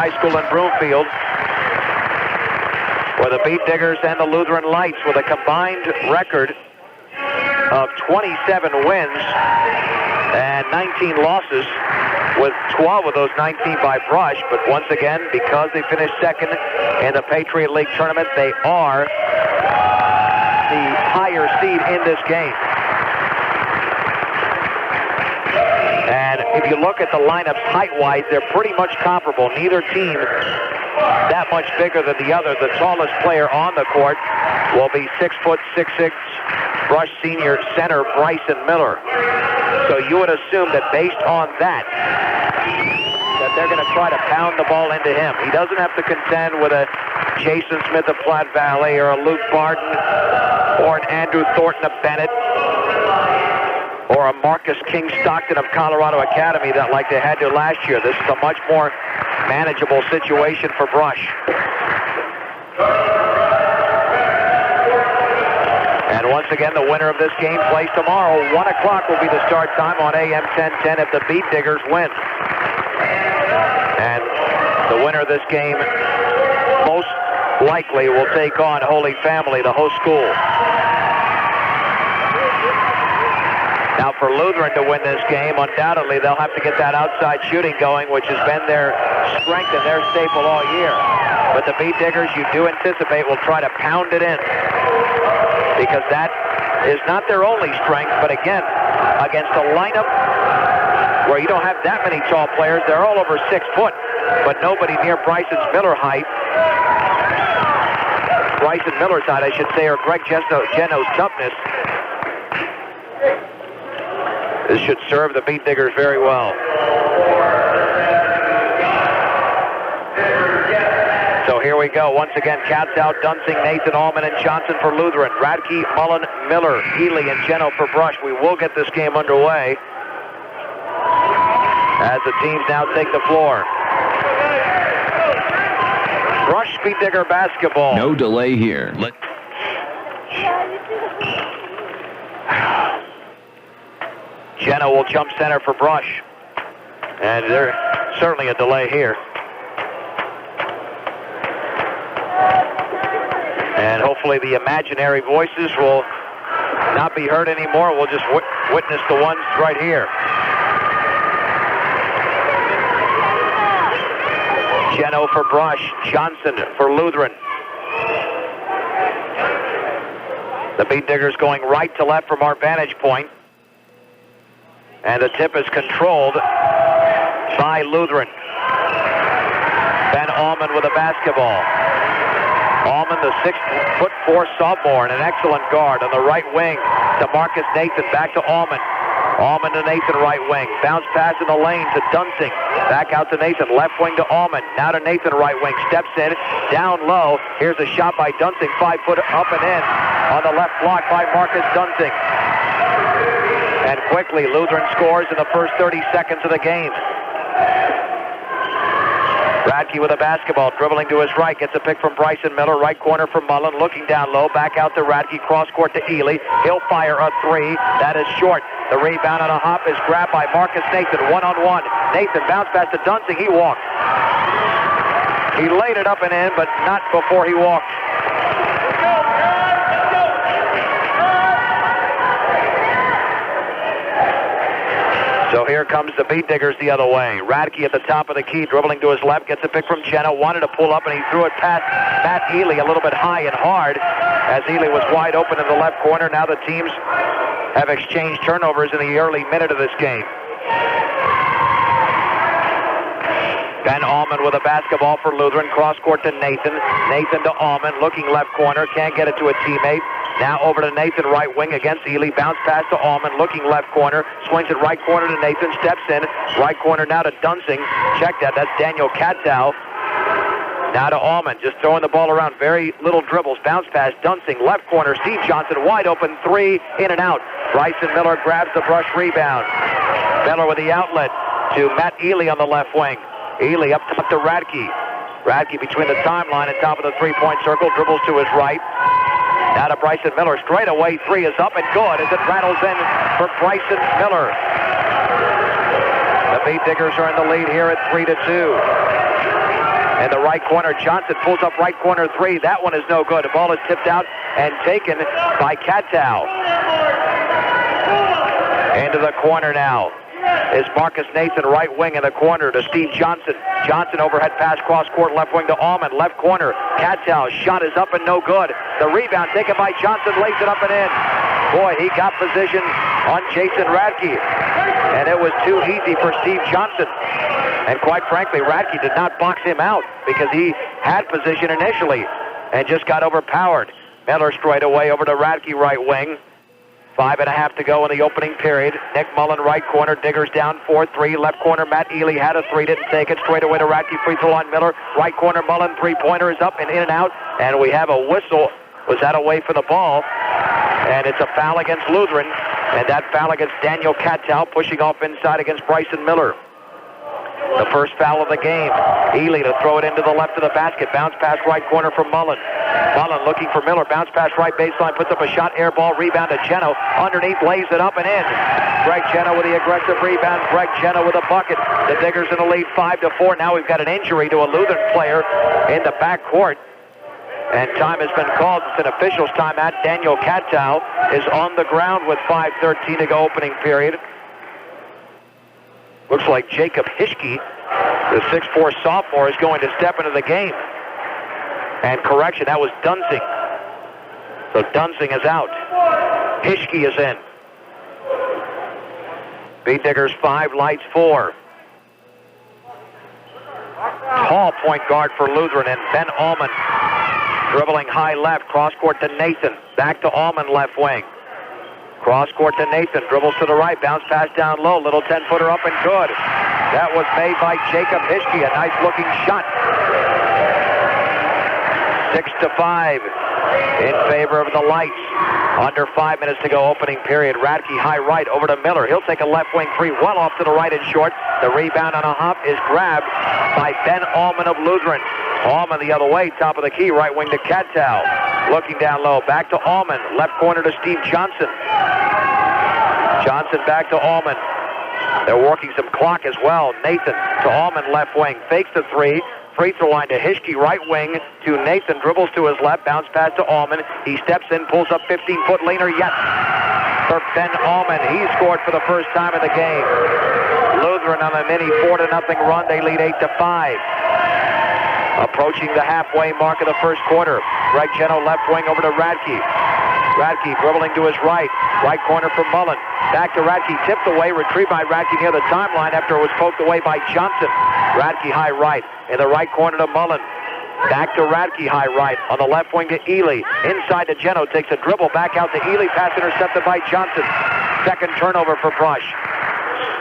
High School in Broomfield, where the Beat Diggers and the Lutheran Lights, with a combined record of 27 wins and 19 losses, with 12 of those 19 by brush. But once again, because they finished second in the Patriot League tournament, they are the higher seed in this game. And if you look at the lineups height-wise, they're pretty much comparable. Neither team that much bigger than the other. The tallest player on the court will be 6'6" Brush senior center Bryson Miller. So you would assume that based on that they're going to try to pound the ball into him. He doesn't have to contend with a Jason Smith of Platte Valley or a Luke Barton or an Andrew Thornton of Bennett or a Marcus King Stockton of Colorado Academy that like they had to last year. This is a much more manageable situation for Brush. And once again, the winner of this game plays tomorrow. 1 o'clock will be the start time on AM 1010 if the Beat Diggers win. And the winner of this game most likely will take on Holy Family, the host school. Now for Lutheran to win this game, undoubtedly they'll have to get that outside shooting going, which has been their strength and their staple all year. But the Beat Diggers, you do anticipate, will try to pound it in, because that is not their only strength. But again, against a lineup where you don't have that many tall players, they're all over 6 foot, but nobody near Bryson Miller's height. Bryson Miller's height, I should say, or Greg Geno's toughness. This should serve the Beat Diggers very well. So here we go. Once again, Cats out, Dunsing, Nathan, Allman, and Johnson for Lutheran. Radke, Mullen, Miller, Healy, and Geno for Brush. We will get this game underway as the teams now take the floor. Brush Beat Digger basketball. No delay here. Geno will jump center for Brush. And there's certainly a delay here. And hopefully the imaginary voices will not be heard anymore. We'll just witness the ones right here. Geno for Brush, Johnson for Lutheran. The Beat Diggers going right to left from our vantage point. And the tip is controlled by Lutheran. Ben Allman with a basketball. Allman, the 6'4" sophomore, and an excellent guard on the right wing to Marcus Nathan. Back to Allman. Allman to Nathan, right wing. Bounce pass in the lane to Dunsing. Back out to Nathan, left wing to Allman. Now to Nathan, right wing. Steps in, down low. Here's a shot by Dunsing, 5 foot up and in. On the left block by Marcus Dunsing. And quickly, Lutheran scores in the first 30 seconds of the game. Radke with a basketball, dribbling to his right, gets a pick from Bryson Miller, right corner from Mullen, looking down low, back out to Radke, cross court to Ely. He'll fire a three, that is short. The rebound on a hop is grabbed by Marcus Nathan, one-on-one. Nathan bounce pass to Dunsing, he walked. He laid it up and in, but not before he walked. So here comes the Beat Diggers the other way. Radke at the top of the key, dribbling to his left, gets a pick from Geno, wanted to pull up, and he threw it past Matt Ely a little bit high and hard, as Ely was wide open in the left corner. Now the teams have exchanged turnovers in the early minute of this game. Ben Allman with a basketball for Lutheran, cross court to Nathan. Nathan to Allman, looking left corner, can't get it to a teammate. Now over to Nathan, right wing against Ely. Bounce pass to Allman, looking left corner. Swings it right corner to Nathan. Steps in. Right corner now to Dunsing. Check that. That's Daniel Katow. Now to Allman. Just throwing the ball around. Very little dribbles. Bounce pass. Dunsing. Left corner. Steve Johnson. Wide open. Three. In and out. Bryson Miller grabs the Brush rebound. Miller with the outlet to Matt Ely on the left wing. Ely up top to Radke. Radke between the timeline and top of the three-point circle. Dribbles to his right. Now to Bryson Miller. Straight away, three is up and good as it rattles in for Bryson Miller. The Beat Diggers are in the lead here at 3-2. In the right corner, Johnson pulls up right corner three. That one is no good. The ball is tipped out and taken by Katow. Into the corner now is Marcus Nathan, right wing in the corner to Steve Johnson. Johnson overhead pass cross court, left wing to Allman, left corner. Katow, shot is up and no good. The rebound taken by Johnson, lays it up and in. Boy, he got position on Jason Radke, and it was too easy for Steve Johnson. And quite frankly, Radke did not box him out because he had position initially and just got overpowered. Miller straight away over to Radke, right wing. 5.5 to go in the opening period. Nick Mullen, right corner. Diggers down 4-3. Left corner, Matt Ely had a three, didn't take it. Straight away to Radke, free throw line. Miller, right corner, Mullen, three-pointer is up and in and out. And we have a whistle. Was that away for the ball? And it's a foul against Lutheran. And that foul against Daniel Katow, pushing off inside against Bryson Miller. The first foul of the game. Ely to throw it into the left of the basket. Bounce pass right corner from Mullen. Mullen looking for Miller. Bounce pass right baseline. Puts up a shot. Air ball. Rebound to Geno. Underneath. Lays it up and in. Greg Geno with the aggressive rebound. Greg Geno with a bucket. The Diggers in the lead 5-4. Now we've got an injury to a Lutheran player in the backcourt. And time has been called. It's an official's timeout. Daniel Katow is on the ground with 5:13 to go opening period. Looks like Jacob Hischke, the 6'4 sophomore, is going to step into the game. And correction, that was Dunsing. So Dunsing is out. Hischke is in. Beat Diggers 5, Lights 4. Tall point guard for Lutheran, and Ben Allman dribbling high left, cross court to Nathan. Back to Allman, left wing. Cross court to Nathan, dribbles to the right, bounce pass down low, little 10-footer up and good. That was made by Jacob Hischke, a nice looking shot. 6-5 in favor of the Lights. Under 5 minutes to go opening period. Radke high right over to Miller. He'll take a left wing three, well off to the right and short. The rebound on a hop is grabbed by Ben Allman of Lutheran. Allman the other way, top of the key, right wing to Katow. Looking down low, back to Allman. Left corner to Steve Johnson. Johnson back to Allman. They're working some clock as well. Nathan to Allman, left wing. Fakes the three. Free throw line to Hischke, right wing to Nathan. Dribbles to his left. Bounce pass to Allman. He steps in, pulls up 15-foot leaner. Yes. For Ben Allman. He scored for the first time in the game. Lutheran on a mini 4-0 run. They lead 8-5. Approaching the halfway mark of the first quarter. Greg Geno left wing over to Radke. Radke dribbling to his right. Right corner for Mullen. Back to Radke. Tipped away. Retrieved by Radke near the timeline after it was poked away by Johnson. Radke high right. In the right corner to Mullen. Back to Radke high right. On the left wing to Ely. Inside to Geno. Takes a dribble. Back out to Ely. Pass intercepted by Johnson. Second turnover for Brush.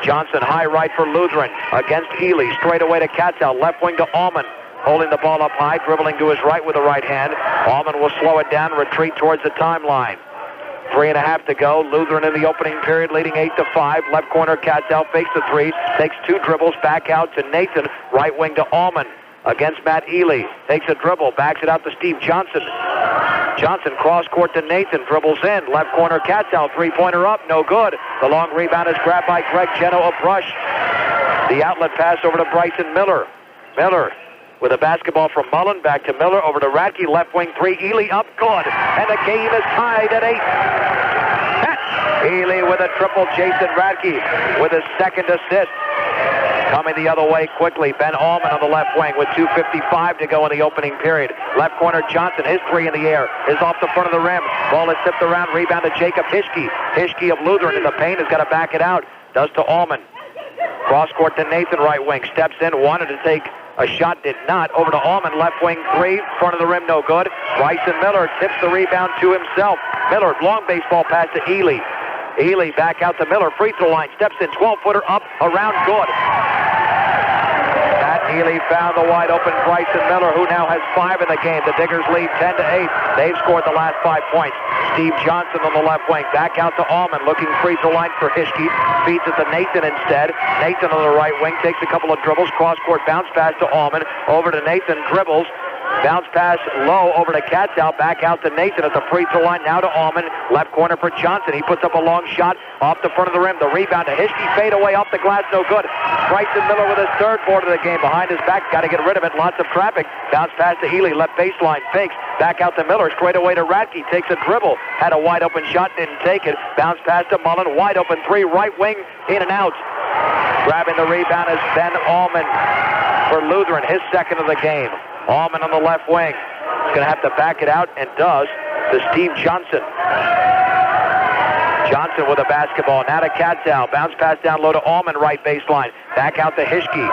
Johnson high right for Lutheran. Against Ely. Straight away to Katow. Left wing to Allman. Holding the ball up high, dribbling to his right with the right hand. Allman will slow it down, retreat towards the timeline. 3.5 to go. Lutheran in the opening period, leading 8-5. Left corner, Katow fakes the three, takes two dribbles, back out to Nathan. Right wing to Allman against Matt Ely. Takes a dribble, backs it out to Steve Johnson. Johnson cross court to Nathan, dribbles in. Left corner, Katow, three-pointer up, no good. The long rebound is grabbed by Greg Geno of Brush. The outlet pass over to Bryson Miller. Miller with a basketball from Mullen, back to Miller, over to Radke, left wing three, Ely up, good. And the game is tied at 8. Ely with a triple, Jason Radke with his second assist. Coming the other way quickly, Ben Allman on the left wing with 2:55 to go in the opening period. Left corner, Johnson, his three in the air, is off the front of the rim. Ball is tipped around, rebound to Jacob Hischke. Hischke of Lutheran in the paint has got to back it out. Does to Allman. Cross court to Nathan, right wing, steps in, wanted to take a shot, did not. Over to Allman, left wing three, front of the rim, no good. Bryson Miller tips the rebound to himself. Miller, long baseball pass to Ely. Ely back out to Miller, free throw line, steps in, 12-footer up, around, good. Matt Ely found the wide open Bryson Miller, who now has 5 in the game. The Diggers lead 10-8. They've scored the last 5 points. Steve Johnson on the left wing, back out to Allman, looking free throw line for Hischke, feeds it to Nathan instead. Nathan on the right wing takes a couple of dribbles, cross court bounce pass to Allman, over to Nathan, dribbles, bounce pass low over to Katow, back out to Nathan at the free throw line, now to Allman, left corner for Johnson. He puts up a long shot off the front of the rim. The rebound to Hischke, fade away off the glass, no good. Bryson Miller with his third board of the game. Behind his back, got to get rid of it. Lots of traffic. Bounce pass to Ely, left baseline, fakes. Back out to Miller, straight away to Radke. Takes a dribble. Had a wide open shot, didn't take it. Bounce pass to Mullen, wide open three, right wing, in and out. Grabbing the rebound is Ben Allman for Lutheran, his second of the game. Allman on the left wing. He's going to have to back it out, and does, to Steve Johnson. Johnson with a basketball. Now to Katzow. Bounce pass down low to Allman, right baseline. Back out to Hischke.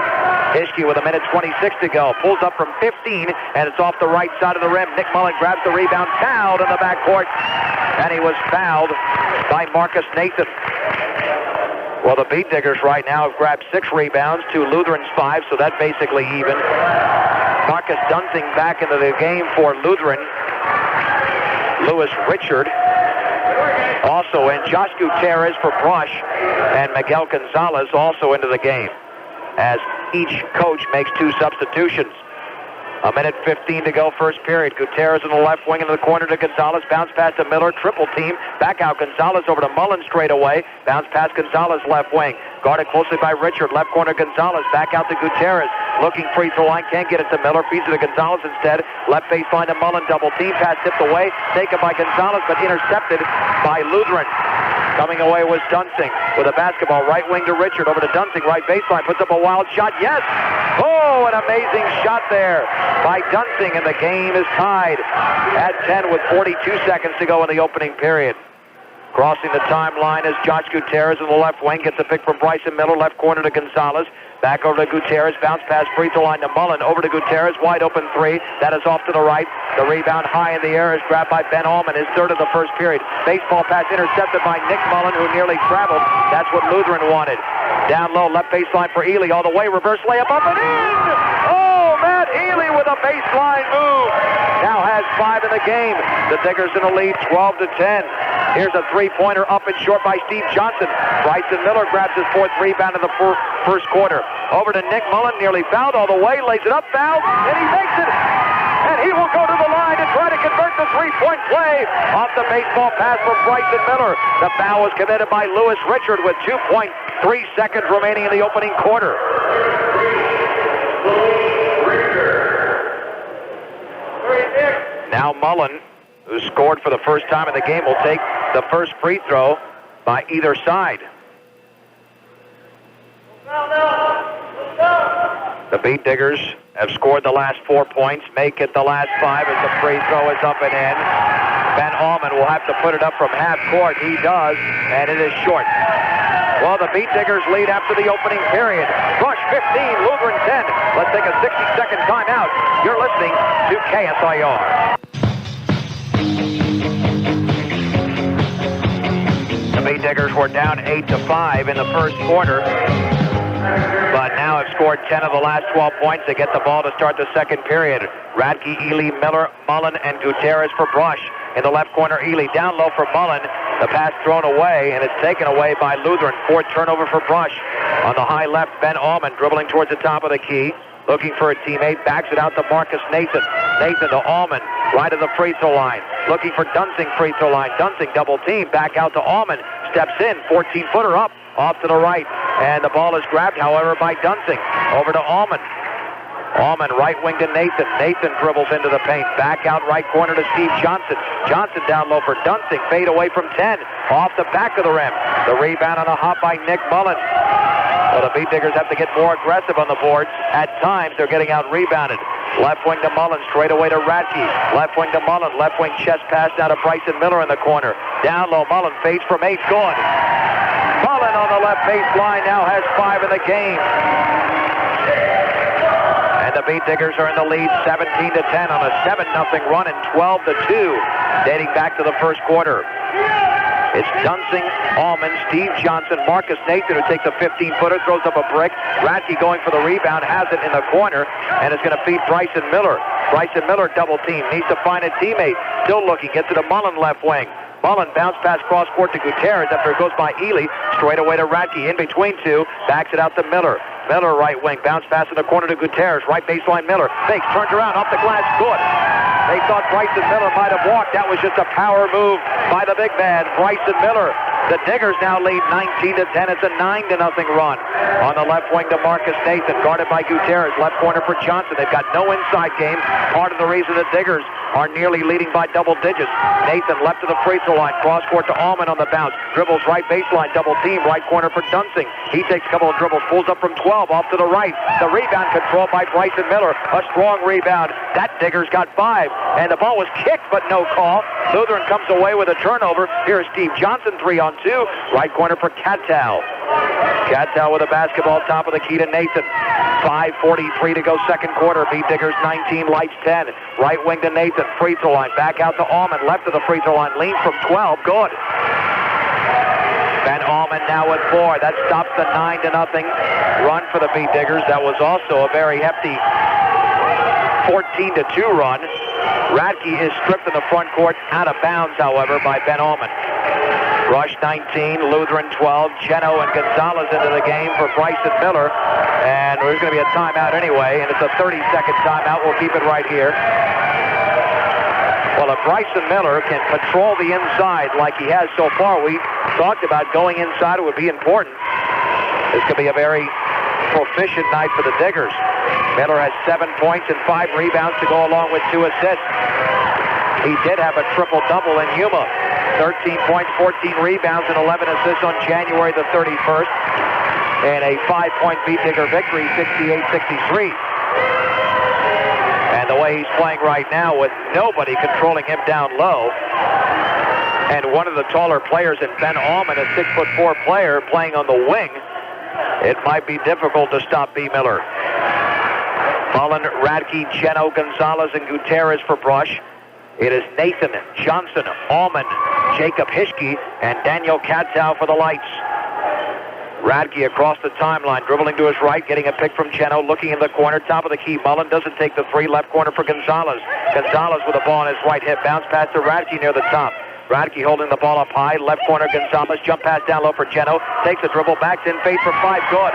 Hischke with 1:26 to go. Pulls up from 15, and it's off the right side of the rim. Nick Mullen grabs the rebound. Fouled in the backcourt. And he was fouled by Marcus Nathan. Well, the Beat Diggers right now have grabbed 6 rebounds to Lutheran's 5, so that's basically even. Marcus Dunsing back into the game for Lutheran. Lewis Richard also in. Josh Gutierrez for Brush, and Miguel Gonzalez also into the game, as each coach makes 2 substitutions. 1:15 to go, first period. Gutierrez in the left wing into the corner to Gonzalez. Bounce pass to Miller, triple team. Back out Gonzalez over to Mullen straight away. Bounce pass Gonzalez left wing. Guarded closely by Richard. Left corner Gonzalez. Back out to Gutierrez. Looking free throw line. Can't get it to Miller. Feeds it to Gonzalez instead. Left baseline to Mullen. Double team. Pass tipped away. Taken by Gonzalez, but intercepted by Lutheran. Coming away was Dunsing with a basketball. Right wing to Richard. Over to Dunsing. Right baseline. Puts up a wild shot. Yes! Oh, an amazing shot there by Dunsing, and the game is tied at 10 with 42 seconds to go in the opening period. Crossing the timeline is Josh Gutierrez in the left wing. Gets a pick from Bryson Miller. Left corner to Gonzalez. Back over to Gutierrez. Bounce pass free throw line to Mullen. Over to Gutierrez. Wide open three. That is off to the right. The rebound high in the air is grabbed by Ben Allman. His third of the first period. Baseball pass intercepted by Nick Mullen, who nearly traveled. That's what Lutheran wanted. Down low. Left baseline for Ely. All the way. Reverse layup up and in. Oh, Matt Ely with a baseline move. Now has 5 in the game. The Diggers in the lead 12-10. Here's a three-pointer up and short by Steve Johnson. Bryson Miller grabs his 4th rebound in the first quarter. Over to Nick Mullen, nearly fouled all the way, lays it up, fouled, and he makes it. And he will go to the line and try to convert the three-point play off the baseball pass from Bryson Miller. The foul was committed by Lewis Richard with 2.3 seconds remaining in the opening quarter. Now Mullen, who scored for the first time in the game, will take the first free throw by either side. The Beat Diggers have scored the last 4 points, make it the last 5 as the free throw is up and in. Ben Allman will have to put it up from half court. He does, and it is short. Well, the Beat Diggers lead after the opening period. Rush 15, Lutheran 10. Let's take a 60-second timeout. You're listening to KSIR. The Beat Diggers were down 8-5 in the first quarter, but now have scored 10 of the last 12 points. They get the ball to start the second period. Radke, Ely, Miller, Mullen, and Gutierrez for Brush. In the left corner, Ely down low for Mullen. The pass thrown away, and it's taken away by Lutheran. 4th turnover for Brush. On the high left, Ben Allman dribbling towards the top of the key. Looking for a teammate, backs it out to Marcus Nathan. Nathan to Allman, right of the free throw line. Looking for Dunsing free throw line. Dunsing double team, back out to Allman. Steps in, 14-footer up, off to the right. And the ball is grabbed, however, by Dunsing. Over to Allman. Allman right wing to Nathan. Nathan dribbles into the paint. Back out right corner to Steve Johnson. Johnson down low for Dunsing. Fade away from 10. Off the back of the rim. The rebound on a hop by Nick Mullen. Well, the Beat Diggers have to get more aggressive on the boards. At times, they're getting out-rebounded. Left wing to Mullen, straight away to Radke. Left wing to Mullen, left wing chest pass down to Bryson Miller in the corner. Down low, Mullen fades from 8, good. Mullen on the left baseline now has 5 in the game. And the Beat Diggers are in the lead 17-10 on a 7-0 run and 12-2, dating back to the first quarter. It's Dunsing, Allman, Steve Johnson, Marcus Nathan, who takes a 15-footer, throws up a brick. Radke going for the rebound, has it in the corner, and is going to feed Bryson Miller. Bryson Miller double team, needs to find a teammate. Still looking, gets it to Mullen left wing. Mullen bounce pass cross court to Gutierrez after it goes by Ely. Straight away to Radke, in between two, backs it out to Miller. Miller right wing, bounce pass in the corner to Gutierrez. Right baseline Miller, fakes, turns around, off the glass, good. They thought Bryson Miller might have walked. That was just a power move by the big man. Bryson Miller The Diggers now lead 19-10. It's a 9-0 run. On the left wing to Marcus Nathan, guarded by Gutierrez. Left corner for Johnson. They've got no inside game. Part of the reason the Diggers are nearly leading by double digits. Nathan left to the free throw line. Cross court to Allman on the bounce. Dribbles right baseline. Double team. Right corner for Dunsing. He takes a couple of dribbles. Pulls up from 12. Off to the right. The rebound controlled by Bryson Miller. A strong rebound. That Diggers got 5. And the ball was kicked, but no call. Lutheran comes away with a turnover. Here's Steve Johnson, 3-on-2. Right corner for Cattell. Cattell with a basketball, top of the key to Nathan. 5:43 to go second quarter. Beat Diggers 19, Lights 10. Right wing to Nathan. Free throw line. Back out to Allman. Left of the free throw line. Lean from 12. Good. Ben Allman now with 4. That stops the 9-0 run for the Beat Diggers. That was also a very hefty 14-2 run. Radke is stripped in the front court, out of bounds, however, by Ben Allman. Rush 19, Lutheran 12. Geno and Gonzalez into the game for Bryson Miller. And there's going to be a timeout anyway, and it's a 30-second timeout. We'll keep it right here. Well, if Bryson Miller can patrol the inside like he has so far, we talked about going inside, it would be important. This could be a very proficient night for the Diggers. Miller has 7 points and 5 rebounds to go along with 2 assists. He did have a triple-double in Yuma. 13 points, 14 rebounds, and 11 assists on January the 31st. And a 5-point Beat Digger victory, 68-63. And the way he's playing right now with nobody controlling him down low, and one of the taller players in Ben Allman, a 6'4" player playing on the wing, it might be difficult to stop B. Miller. Mullen, Radke, Geno, Gonzalez, and Gutierrez for Brush. It is Nathan, Johnson, Allman, Jacob Hischke, and Daniel Cattell for the Lights. Radke across the timeline, dribbling to his right, getting a pick from Geno, looking in the corner, top of the key. Mullen doesn't take the 3, left corner for Gonzalez. Gonzalez with the ball on his right hip, bounce pass to Radke near the top. Radke holding the ball up high, left corner Gonzalez, jump pass down low for Geno, takes a dribble, backs in, fade for 5, good.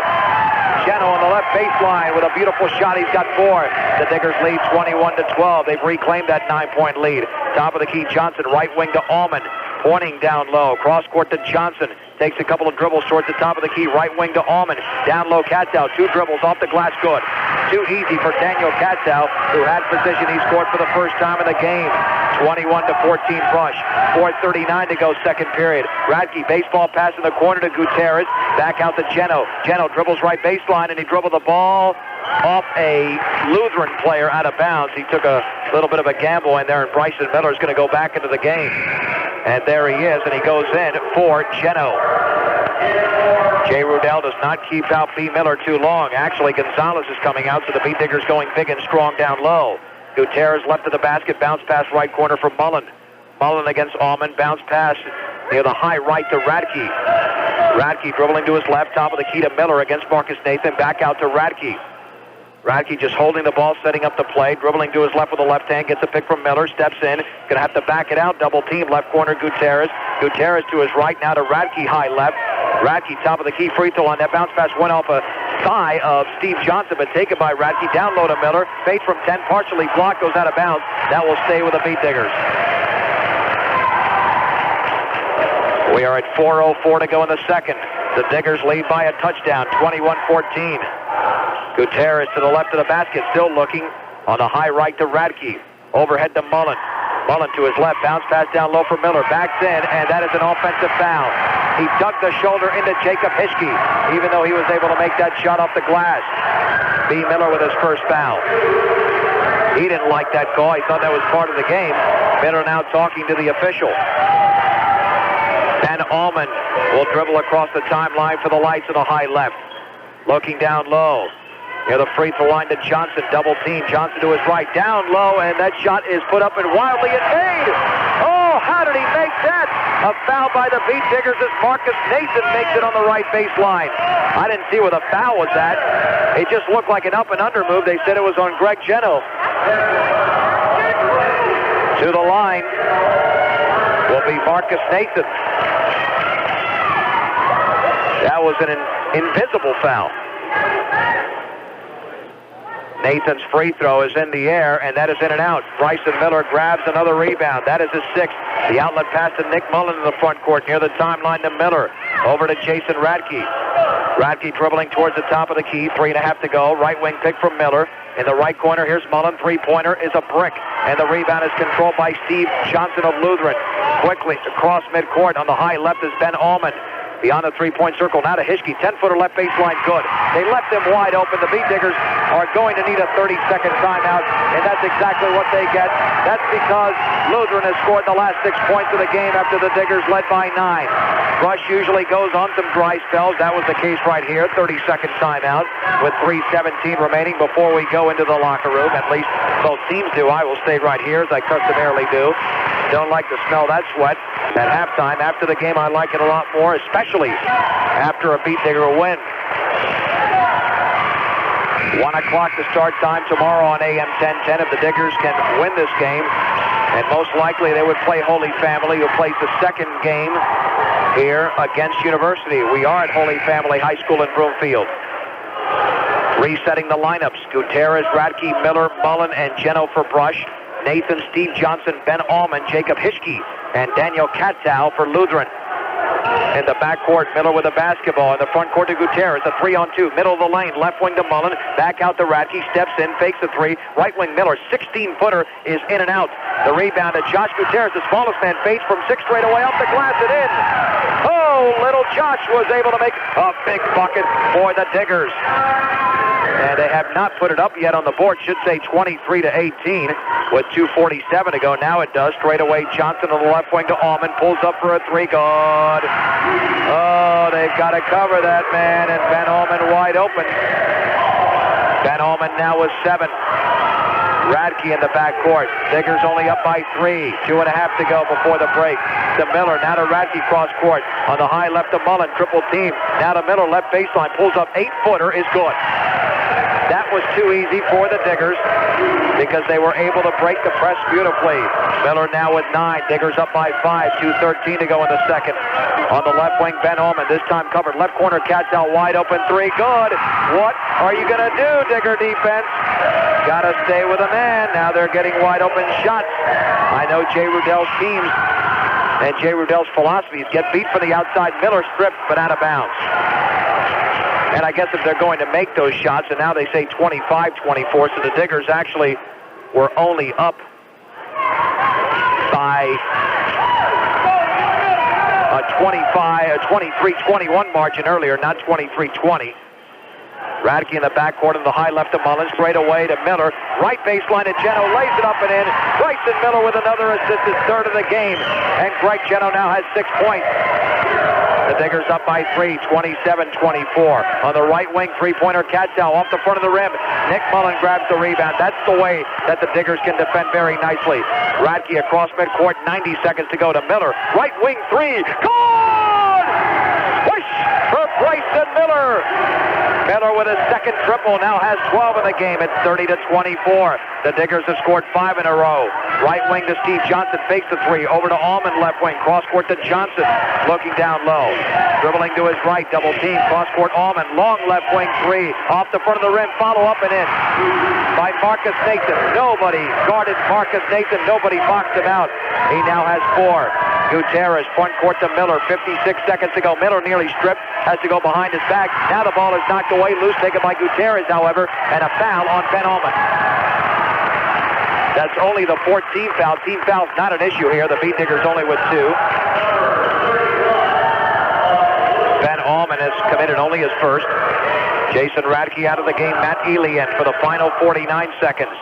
Geno on the left baseline with a beautiful shot, he's got 4. The Diggers lead 21-12, they've reclaimed that 9-point lead. Top of the key, Johnson, right wing to Allman, pointing down low, cross court to Johnson, takes a couple of dribbles towards the top of the key, right wing to Allman, down low Cattell, 2 dribbles off the glass, good. Too easy for Daniel Cattell, who had position, he scored for the first time in the game. 21-14 Brush. 4:39 to go second period. Radke, baseball pass in the corner to Gutierrez. Back out to Geno. Geno dribbles right baseline, and he dribbled the ball off a Lutheran player out of bounds. He took a little bit of a gamble in there, and Bryson Miller is going to go back into the game. And there he is, and he goes in for Geno. Jay Rudell does not keep out B. Miller too long. Actually, Gonzalez is coming out, so the Beat Diggers going big and strong down low. Gutierrez left of the basket, bounce pass right corner for Mullen. Mullen against Allman, bounce pass near the high right to Radke. Radke dribbling to his left, top of the key to Miller against Marcus Nathan, back out to Radke. Radke just holding the ball, setting up the play, dribbling to his left with the left hand, gets a pick from Miller, steps in, gonna have to back it out, double team, left corner Gutierrez. Gutierrez to his right, now to Radke, high left. Radke, top of the key, free throw line. That bounce pass went off a thigh of Steve Johnson, but taken by Radke, down low to Miller, fade from 10, partially blocked, goes out of bounds. That will stay with the Beat Diggers. We are at 4:04 to go in the second. The Diggers lead by a touchdown, 21-14. Gutierrez to the left of the basket, still looking on the high right to Radke. Overhead to Mullen. Mullen to his left, bounce pass down low for Miller. Backs in, and that is an offensive foul. He ducked the shoulder into Jacob Hischke, even though he was able to make that shot off the glass. B. Miller with his first foul. He didn't like that call. He thought that was part of the game. Miller now talking to the official. Ben Allman will dribble across the timeline for the Lights in the high left. Looking down low. Near the free throw line to Johnson, double team. Johnson to his right, down low, and that shot is put up and wildly and made. Oh, how did he make that? A foul by the Beat Diggers as Marcus Nathan makes it on the right baseline. I didn't see where the foul was at. It just looked like an up and under move. They said it was on Greg Geno. To the line will be Marcus Nathan. That was an invisible foul. Nathan's free throw is in the air, and that is in and out. Bryson Miller grabs another rebound. That is his 6th. The outlet pass to Nick Mullen in the front court near the timeline to Miller. Over to Jason Radke. Radke dribbling towards the top of the key. 3.5 to go. Right wing pick from Miller. In the right corner, here's Mullen. Three-pointer is a brick. And the rebound is controlled by Steve Johnson of Lutheran. Quickly across midcourt on the high left is Ben Allman. Beyond the three-point circle, now to Hischke. 10-footer left baseline, good. They left him wide open. The Beat Diggers are going to need a 30-second timeout, and that's exactly what they get. That's because Lutheran has scored the last 6 points of the game after the Diggers led by 9. Rush usually goes on some dry spells. That was the case right here. 30-second timeout with 3:17 remaining before we go into the locker room. At least both teams do. I will stay right here as I customarily do. Don't like to smell that sweat at halftime. After the game, I like it a lot more, especially after a Beat Digger win. 1 o'clock to start time tomorrow on AM 1010. If the Diggers can win this game, and most likely they would play Holy Family, who plays the second game here against University. We are at Holy Family High School in Broomfield. Resetting the lineups: Gutierrez, Radke, Miller, Mullen, and Geno for Brush. Nathan, Steve Johnson, Ben Allman, Jacob Hischke, and Daniel Katzow for Lutheran. In the backcourt, Miller with the basketball. In the front court to Gutierrez, a 3-on-2. Middle of the lane, left wing to Mullen. Back out to Radke, steps in, fakes the three. Right wing Miller, 16-footer is in and out. The rebound to Josh Gutierrez, the smallest man, fades from 6 straight away, up the glass and in. Oh, little Josh was able to make a big bucket for the Diggers. And they have not put it up yet on the board. Should say 23-18 with 2:47 to go. Now it does. Straight away, Johnson on the left wing to Allman. Pulls up for a three. Good. Oh, they've got to cover that man. And Ben Allman wide open. Ben Allman now with 7. Radke in the backcourt. Diggers only up by 3. 2.5 to go before the break. To Miller. Now to Radke cross court. On the high left to Mullen. Triple team. Now to Miller. Left baseline. Pulls up. 8-footer is good. That was too easy for the Diggers because they were able to break the press beautifully. Miller now with 9. Diggers up by 5. 2:13 to go in the second. On the left wing, Ben Allman. This time covered. Left corner, Katzow wide open 3. Good. What are you going to do, Digger defense? Got to stay with a man. Now they're getting wide open shots. I know Jay Rudell's teams and Jay Rudell's philosophies get beat from the outside. Miller stripped but out of bounds. And I guess if they're going to make those shots, and now they say 25-24, so the Diggers actually were only up by a 23-21 margin earlier, not 23-20. Radke in the backcourt in the high left to Mullen, straight away to Miller. Right baseline to Geno, lays it up and in. Bryson Miller with another assist, his third of the game. And Greg Geno now has 6 points. The Diggers up by 3, 27-24. On the right wing, three-pointer Katzow off the front of the rim. Nick Mullen grabs the rebound. That's the way that the Diggers can defend very nicely. Radke across midcourt, 90 seconds to go to Miller. Right wing 3, good! Swish for Bryson Miller. Miller with a second triple, now has 12 in the game. It's 30-24. The Diggers have scored 5 in a row. Right wing to Steve Johnson, fakes the 3. Over to Allman, left wing. Cross court to Johnson, looking down low. Dribbling to his right, double team. Cross court Allman, long left wing 3. Off the front of the rim, follow up and in by Marcus Nathan. Nobody guarded Marcus Nathan. Nobody boxed him out. He now has 4. Gutierrez, front court to Miller, 56 seconds to go. Miller nearly stripped, has to go behind his back. Now the ball is knocked away, loose, taken by Gutierrez, however, and a foul on Ben Allman. That's only the 4th team foul. Team foul's not an issue here. The Beat Diggers only with 2. Ben Allman has committed only his first. Jason Radke out of the game. Matt Ely in for the final 49 seconds.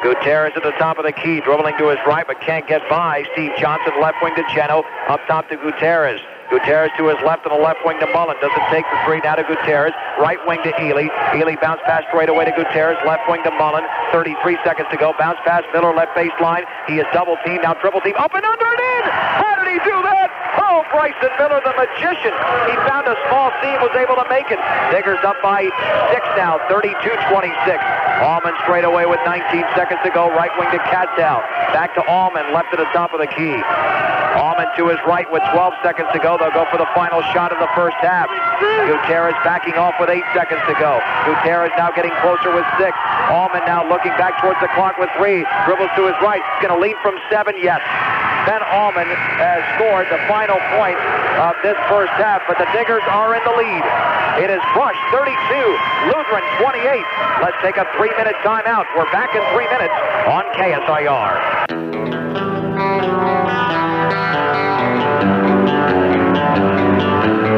Gutierrez at the top of the key, dribbling to his right, but can't get by. Steve Johnson, left wing to Geno, up top to Gutierrez. Gutierrez to his left and the left wing to Mullen. Doesn't take the 3, now to Gutierrez. Right wing to Ely. Ely bounce pass straight away to Gutierrez. Left wing to Mullen. 33 seconds to go. Bounce pass, Miller left baseline. He is double teamed, now triple team. Up and under and in! How did he do that? Oh, Bryson Miller, the magician. He found a small seam, was able to make it. Diggers up by 6 now, 32-26. Allman straight away with 19 seconds to go. Right wing to Katzow. Back to Allman, left at the top of the key. Allman to his right with 12 seconds to go. They'll go for the final shot of the first half. Gutierrez backing off with 8 seconds to go. Gutierrez now getting closer with 6. Allman now looking back towards the clock with 3. Dribbles to his right. Going to lead from 7, yes. Ben Allman has scored the final point of this first half, but the Diggers are in the lead. It is Brush 32, Lutheran 28. Let's take a 3-minute timeout. We're back in 3 minutes on KSIR.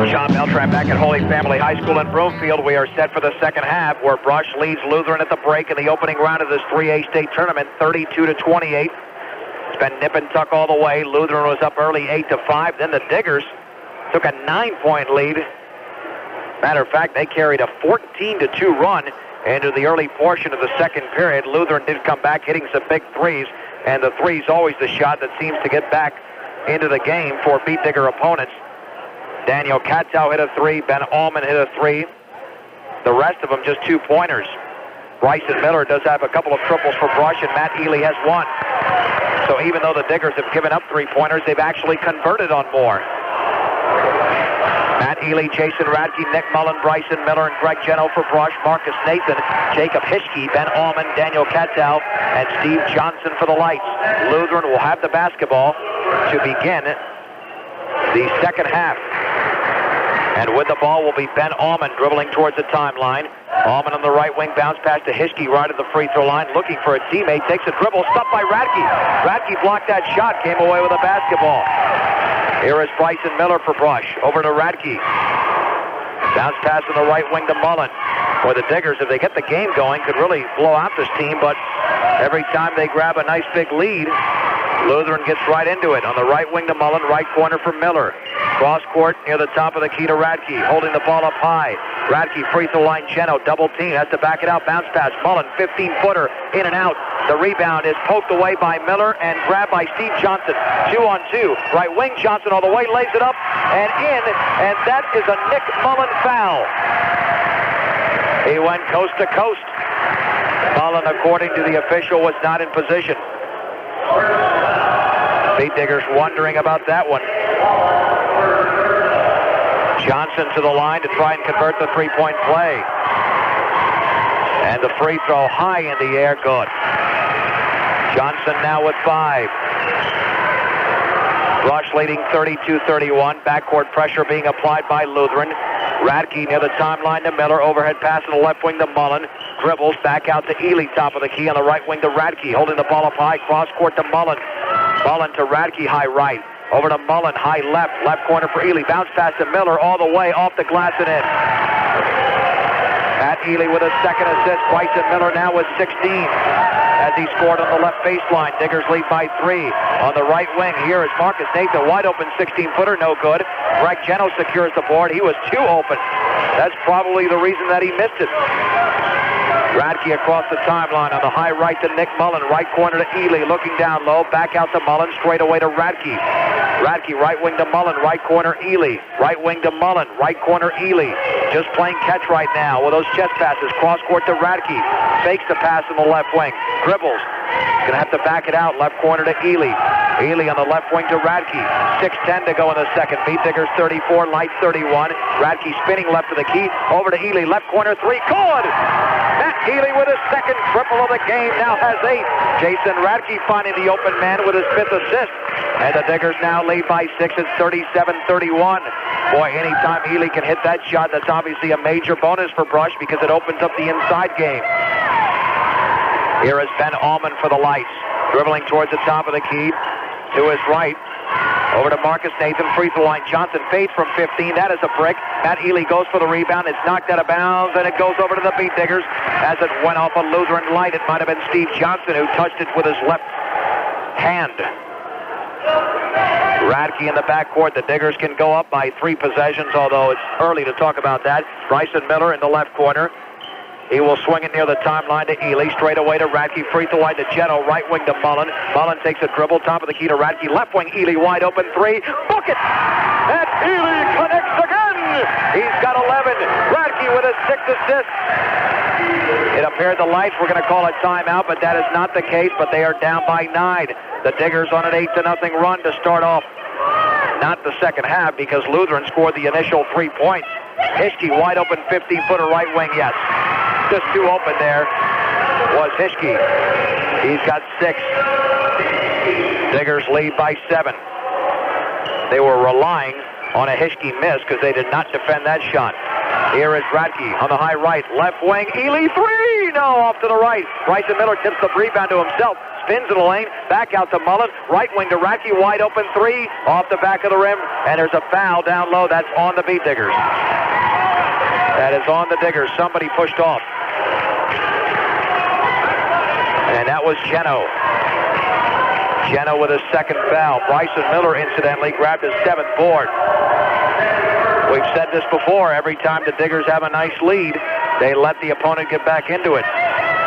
Sean Beltran back at Holy Family High School in Broomfield. We are set for the second half, where Brush leads Lutheran at the break in the opening round of this 3A state tournament, 32-28. It's been nip and tuck all the way. Lutheran was up early, 8-5. Then the Diggers took a 9-point lead. Matter of fact, they carried a 14-2 run into the early portion of the second period. Lutheran did come back, hitting some big threes, and the three's always the shot that seems to get back into the game for beat Digger opponents. Daniel Katow hit a 3. Ben Allman hit a 3. The rest of them just 2-pointers. Bryson Miller does have a couple of triples for Brush, and Matt Ely has 1. So even though the Diggers have given up 3-pointers, they've actually converted on more. Matt Ely, Jason Radke, Nick Mullen, Bryson Miller, and Greg Geno for Brush, Marcus Nathan, Jacob Hischke, Ben Allman, Daniel Katow, and Steve Johnson for the Lights. Lutheran will have the basketball to begin the second half. And with the ball will be Ben Allman dribbling towards the timeline. Allman on the right wing, bounce pass to Hischke right at the free throw line, looking for a teammate, takes a dribble, stopped by Radke. Radke blocked that shot, came away with a basketball. Here is Bryson Miller for Brush, over to Radke. Bounce pass on the right wing to Mullen. Boy, the Diggers, if they get the game going, could really blow out this team, but every time they grab a nice big lead, Lutheran gets right into it. On the right wing to Mullen, right corner for Miller. Cross court near the top of the key to Radke, holding the ball up high. Radke free throw line, Geno, double team, has to back it out, bounce pass. Mullen, 15-footer, in and out. The rebound is poked away by Miller and grabbed by Steve Johnson. 2-on-2. Right wing, Johnson all the way, lays it up and in, and that is a Nick Mullen foul. He went coast to coast. Mullen, according to the official, was not in position. Beat Diggers wondering about that one. Johnson to the line to try and convert the three-point play. And the free throw high in the air, good. Johnson now with 5. Brush leading 32-31. Backcourt pressure being applied by Lutheran. Radke near the timeline to Miller. Overhead pass on the left wing to Mullen. Dribbles back out to Ely, top of the key on the right wing to Radke. Holding the ball up high, cross court to Mullen. Mullen to Radke, high right. Over to Mullen, high left. Left corner for Ely. Bounce pass to Miller all the way off the glass and in. Matt Ely with a second assist. Bryson Miller now with 16 as he scored on the left baseline. Diggers lead by 3. On the right wing, here is Marcus Nathan. Wide open 16-footer, no good. Greg Geno secures the board. He was too open. That's probably the reason that he missed it. Radke across the timeline on the high right to Nick Mullen. Right corner to Ely, looking down low. Back out to Mullen, straight away to Radke. Radke, right wing to Mullen. Right corner, Ely. Right wing to Mullen. Right corner, Ely. Just playing catch right now with those chest passes. Cross court to Radke. Fakes the pass in the left wing. Dribbles. Gonna have to back it out. Left corner to Ely. Ely on the left wing to Radke. 6:10 to go in the second. Beat Diggers 34, Lights 31. Radke spinning left to the key. Over to Ely. Left corner 3. Good! Matt Ely with his second triple of the game. Now has 8. Jason Radke finding the open man with his 5th assist. And the Diggers now lead by 6. It's 37-31. Boy, anytime Ely can hit that shot, that's obviously a major bonus for Brush because it opens up the inside game. Here is Ben Allman for the Lights. Dribbling towards the top of the key. To his right. Over to Marcus Nathan, free throw line. Johnson fades from 15. That is a brick. Matt Ely goes for the rebound. It's knocked out of bounds, and it goes over to the Beat Diggers. As it went off a Lutheran light, it might have been Steve Johnson who touched it with his left hand. Radke in the backcourt. The Diggers can go up by 3 possessions, although it's early to talk about that. Bryson Miller in the left corner. He will swing it near the timeline to Ely. Straight away to Radke. Free throw line to Geno. Right wing to Mullen. Mullen takes a dribble. Top of the key to Radke. Left wing, Ely wide open 3. Book it! And Ely connects again! He's got 11. Radke with his 6th assist. It appeared the Lights were going to call a timeout, but that is not the case. But they are down by 9. The Diggers on an 8-0 run to start off. Not the second half because Lutheran scored the initial 3 points. Hischke wide open 15-footer right wing, yes. Just too open there was Hischke. He's got 6. Diggers lead by 7. They were relying on a Hischke miss because they did not defend that shot. Here is Radke on the high right, left wing, Ely 3! No, off to the right. Bryson Miller tips the rebound to himself, spins in the lane, back out to Mullen, right wing to Radke, wide open 3, off the back of the rim, and there's a foul down low. That's on the Beat Diggers. That is on the Diggers. Somebody pushed off. And that was Geno. Geno with his second foul. Bryson Miller, incidentally, grabbed his 7th board. We've said this before. Every time the Diggers have a nice lead, they let the opponent get back into it.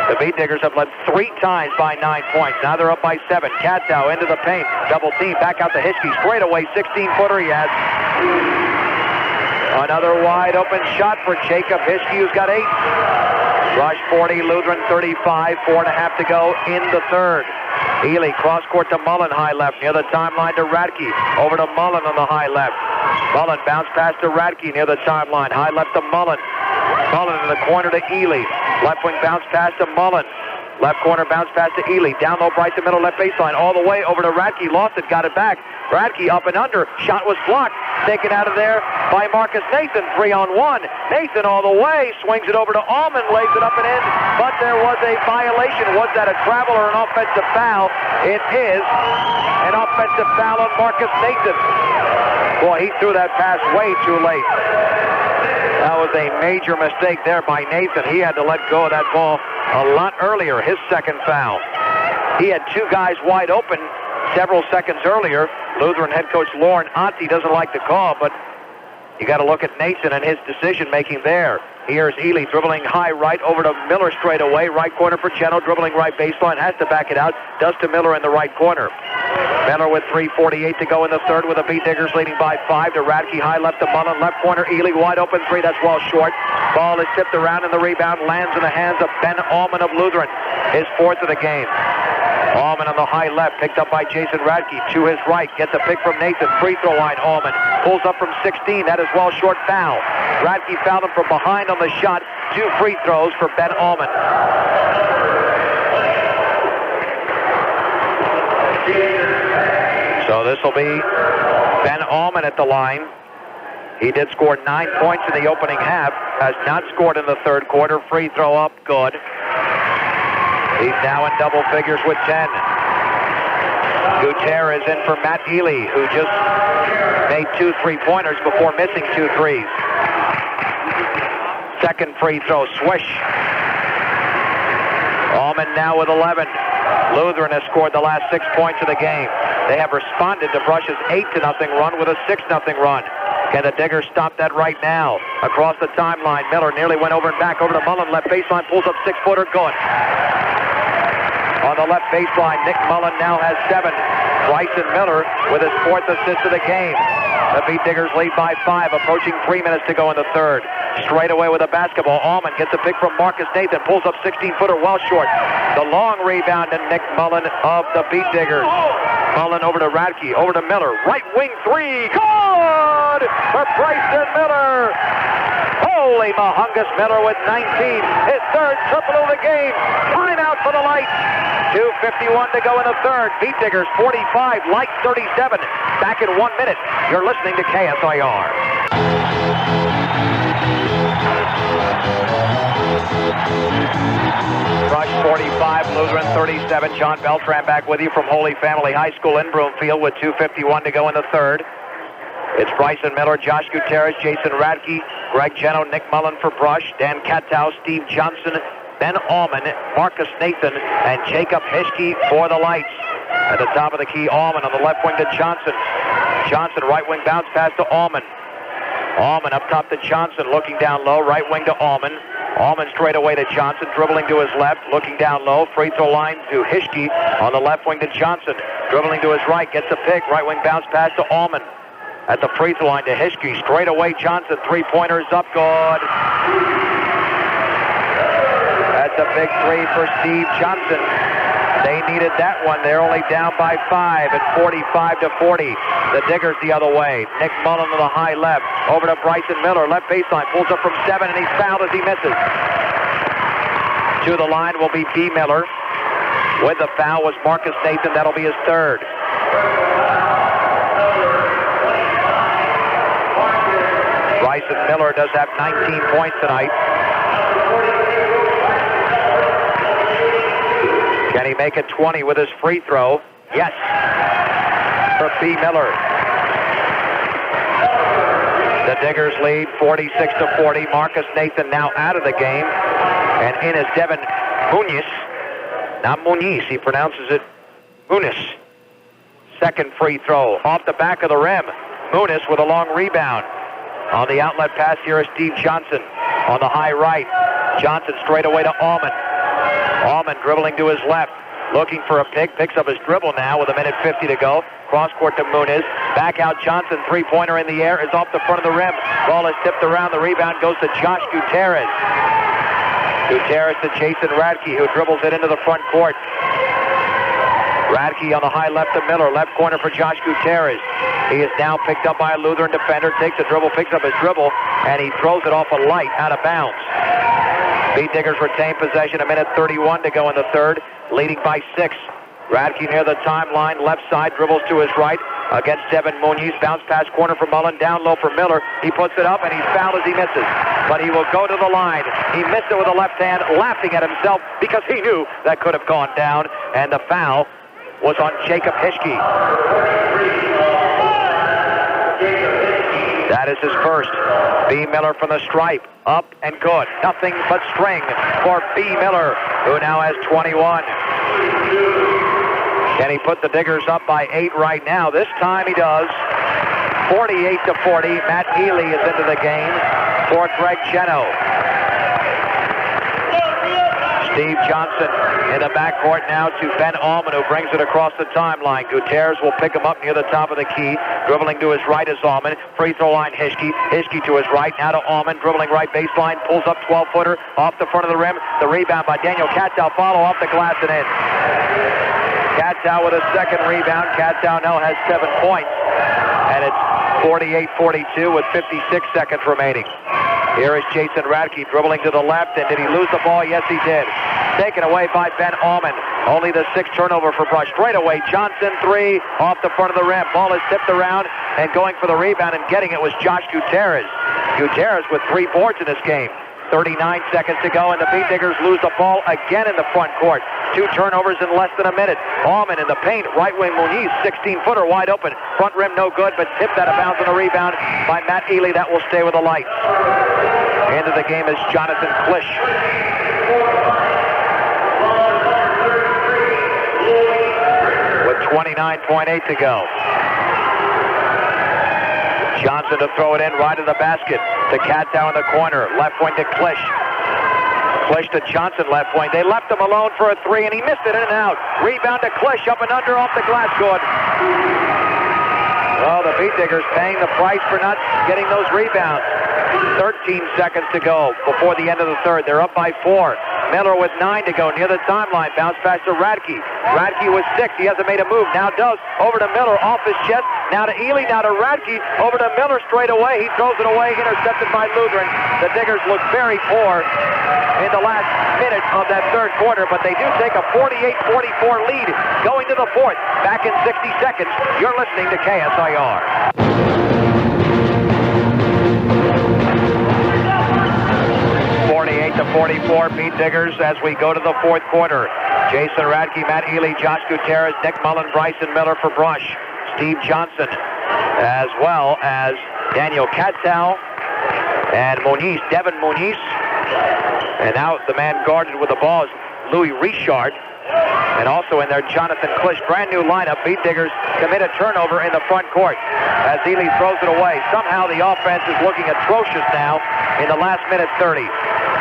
The Beat Diggers have led 3 times by 9 points. Now they're up by 7. Katow into the paint. Double team. Back out to Hischke. Straight away, 16-footer he has. Another wide open shot for Jacob Hischke, who's got 8. Rush 40, Lutheran 35, 4.5 to go in the third. Ely cross court to Mullen, high left, near the timeline to Radke. Over to Mullen on the high left. Mullen bounce pass to Radke near the timeline. High left to Mullen. Mullen in the corner to Ely. Left wing bounce pass to Mullen. Left corner bounce pass to Ely. Down low, Bryson Miller, left baseline. All the way over to Radke. Lost it, got it back. Radke up and under. Shot was blocked. Taken out of there by Marcus Nathan. 3-on-1. Nathan all the way. Swings it over to Allman. Lays it up and in. But there was a violation. Was that a travel or an offensive foul? It is an offensive foul on Marcus Nathan. Boy, he threw that pass way too late. That was a major mistake there by Nathan. He had to let go of that ball a lot earlier, his second foul. He had 2 guys wide open several seconds earlier. Lutheran head coach Lauren Otte doesn't like the call, but you got to look at Nathan and his decision-making there. Here's Ely dribbling high right over to Miller straight away. Right corner for Geno, dribbling right baseline, has to back it out. Does to Miller in the right corner. Miller with 3:48 to go in the third with the Beat Diggers leading by 5 to Radke. High left to Mullen. Left corner, Ely wide open 3. That's well short. Ball is tipped around and the rebound lands in the hands of Ben Allman of Lutheran. His 4th of the game. Allman on the high left, picked up by Jason Radke. To his right, gets a pick from Nathan. Free throw line, Allman. Pulls up from 16. That is well short foul. Radke fouled him from behind on the shot. 2 free throws for Ben Allman. So this will be Ben Allman at the line. He did score 9 points in the opening half. Has not scored in the third quarter. Free throw up, good. He's now in double figures with 10. Gutierrez in for Matt Ely, who just made 2 3-pointers before missing 2 threes. Second free throw, swish. Allman now with 11. Lutheran has scored the last 6 points of the game. They have responded to Brush's 8-0 run with a 6-0 run. Can the Diggers stop that right now? Across the timeline, Miller nearly went over and back over to Mullen. Left baseline, pulls up 6-footer, good. On the left baseline, Nick Mullen now has 7. Bryson Miller with his 4th assist of the game. The Beat Diggers lead by 5, approaching 3 minutes to go in the third. Straight away with a basketball. Allman gets a pick from Marcus Nathan, pulls up 16-footer, well short. The long rebound to Nick Mullen of the Beat Diggers. Mullen over to Radke, over to Miller. Right wing 3, good for Bryson Miller. Holy mahungus, Miller with 19. His 3rd triple of the game. Timeout for the Lights. 2:51 to go in the third. Beat Diggers 45, Lights 37. Back in 1 minute. You're listening to KSIR. Rush 45, Lutheran 37. John Beltran back with you from Holy Family High School in Broomfield with 2:51 to go in the third. It's Bryson Miller, Josh Gutierrez, Jason Radke, Greg Geno, Nick Mullen for Brush, Dan Katow, Steve Johnson, Ben Allman, Marcus Nathan, and Jacob Hischke for the Lights. At the top of the key, Allman on the left wing to Johnson. Johnson, right wing bounce pass to Allman. Allman up top to Johnson, looking down low, right wing to Allman. Allman straight away to Johnson, dribbling to his left, looking down low, free throw line to Hischke on the left wing to Johnson. Dribbling to his right, gets a pick, right wing bounce pass to Allman. At the free throw line to Hischke, straight away Johnson, 3-pointers up, good. That's a big 3 for Steve Johnson. They needed that one. They're only down by 5 at 45-40. The Diggers the other way. Nick Mullen to the high left. Over to Bryson Miller. Left baseline. Pulls up from 7 and he's fouled as he misses. To the line will be B. Miller. with the foul was Marcus Nathan. That'll be his third. Bryson Miller does have 19 points tonight. Can he make it 20 with his free throw? Yes. For B. Miller. The Diggers lead 46-40. Marcus Nathan now out of the game. And in is Devin Muniz. Not Muniz, he pronounces it Muniz. Second free throw off the back of the rim. Muniz with a long rebound. On the outlet pass here is Steve Johnson. On the high right, Johnson straight away to Allman. Allman dribbling to his left. Looking for a pick. Picks up his dribble now with 1:50 to go. Cross court to Muniz. Back out Johnson. Three-pointer in the air is off the front of the rim. Ball is tipped around. The rebound goes to Josh Gutierrez. Gutierrez to Jason Radke, who dribbles it into the front court. Radke on the high left to Miller. Left corner for Josh Gutierrez. He is now picked up by a Lutheran defender. Takes a dribble, picks up his dribble, and he throws it off a light out of bounds. Beat Diggers retain possession. 1:31 to go in the third, leading by 6. Radke near the timeline, left side, dribbles to his right against Devin Muniz. Bounce pass corner for Mullen, down low for Miller. He puts it up and he's fouled as he misses. But he will go to the line. He missed it with a left hand, laughing at himself because he knew that could have gone down. And the foul was on Jacob Hischke. That is his first. B. Miller from the stripe. Up and good. Nothing but string for B. Miller, who now has 21. Can he put the Diggers up by 8 right now? This time he does. 48-40. Matt Ely is into the game for Greg Geno. Steve Johnson in the backcourt now to Ben Allman, who brings it across the timeline. Gutierrez will pick him up near the top of the key. Dribbling to his right is Allman. Free throw line, Hischke. Hischke to his right, now to Allman. Dribbling right baseline, pulls up 12-footer off the front of the rim. The rebound by Daniel Katzow. Follow off the glass and in. Katzow with a second rebound. Katzow now has 7 points. And it's 48-42 with 56 seconds remaining. Here is Jason Radke dribbling to the left, and did he lose the ball? Yes, he did. Taken away by Ben Allman. Only the 6th turnover for Brush. Straight away, Johnson, 3 off the front of the rim. Ball is tipped around, and going for the rebound and getting it was Josh Gutierrez. Gutierrez with 3 boards in this game. 39 seconds to go, and the Beat Diggers lose the ball again in the front court. 2 turnovers in less than a minute. Allman in the paint, right wing Muniz, 16-footer wide open. Front rim no good, but tipped out of bounds on the rebound by Matt Ely. That will stay with the Lights. Into the game is Jonathan Klisch. With 29.8 to go. Johnson to throw it in right of the basket to Katzow in the corner. Left wing to Klisch. Klisch to Johnson, left wing. They left him alone for a 3, and he missed it in and out. Rebound to Klisch, up and under off the glass. Good. Well, the Beat Diggers paying the price for not getting those rebounds. 13 seconds to go before the end of the third. They're up by 4. Miller with 9 to go near the timeline. Bounce pass to Radke. Radke with 6. He hasn't made a move. Now does. Over to Miller. Off his chest. Now to Ely. Now to Radke. Over to Miller straight away. He throws it away. Intercepted by Lutheran. The Diggers look very poor in the last minute of that third quarter, but they do take a 48-44 lead going to the fourth. Back in 60 seconds. You're listening to KSIR. 48-44, Beat Diggers as we go to the fourth quarter. Jason Radke, Matt Ely, Josh Gutierrez, Nick Mullen, Bryson Miller for Brush. Steve Johnson, as well as Daniel Katzow and Muniz, Devin Muniz. And now the man guarded with the ball is Louis Richard. And also in there, Jonathan Klisch. Brand new lineup. Beat Diggers commit a turnover in the front court as Ely throws it away. Somehow the offense is looking atrocious now in the last minute 30.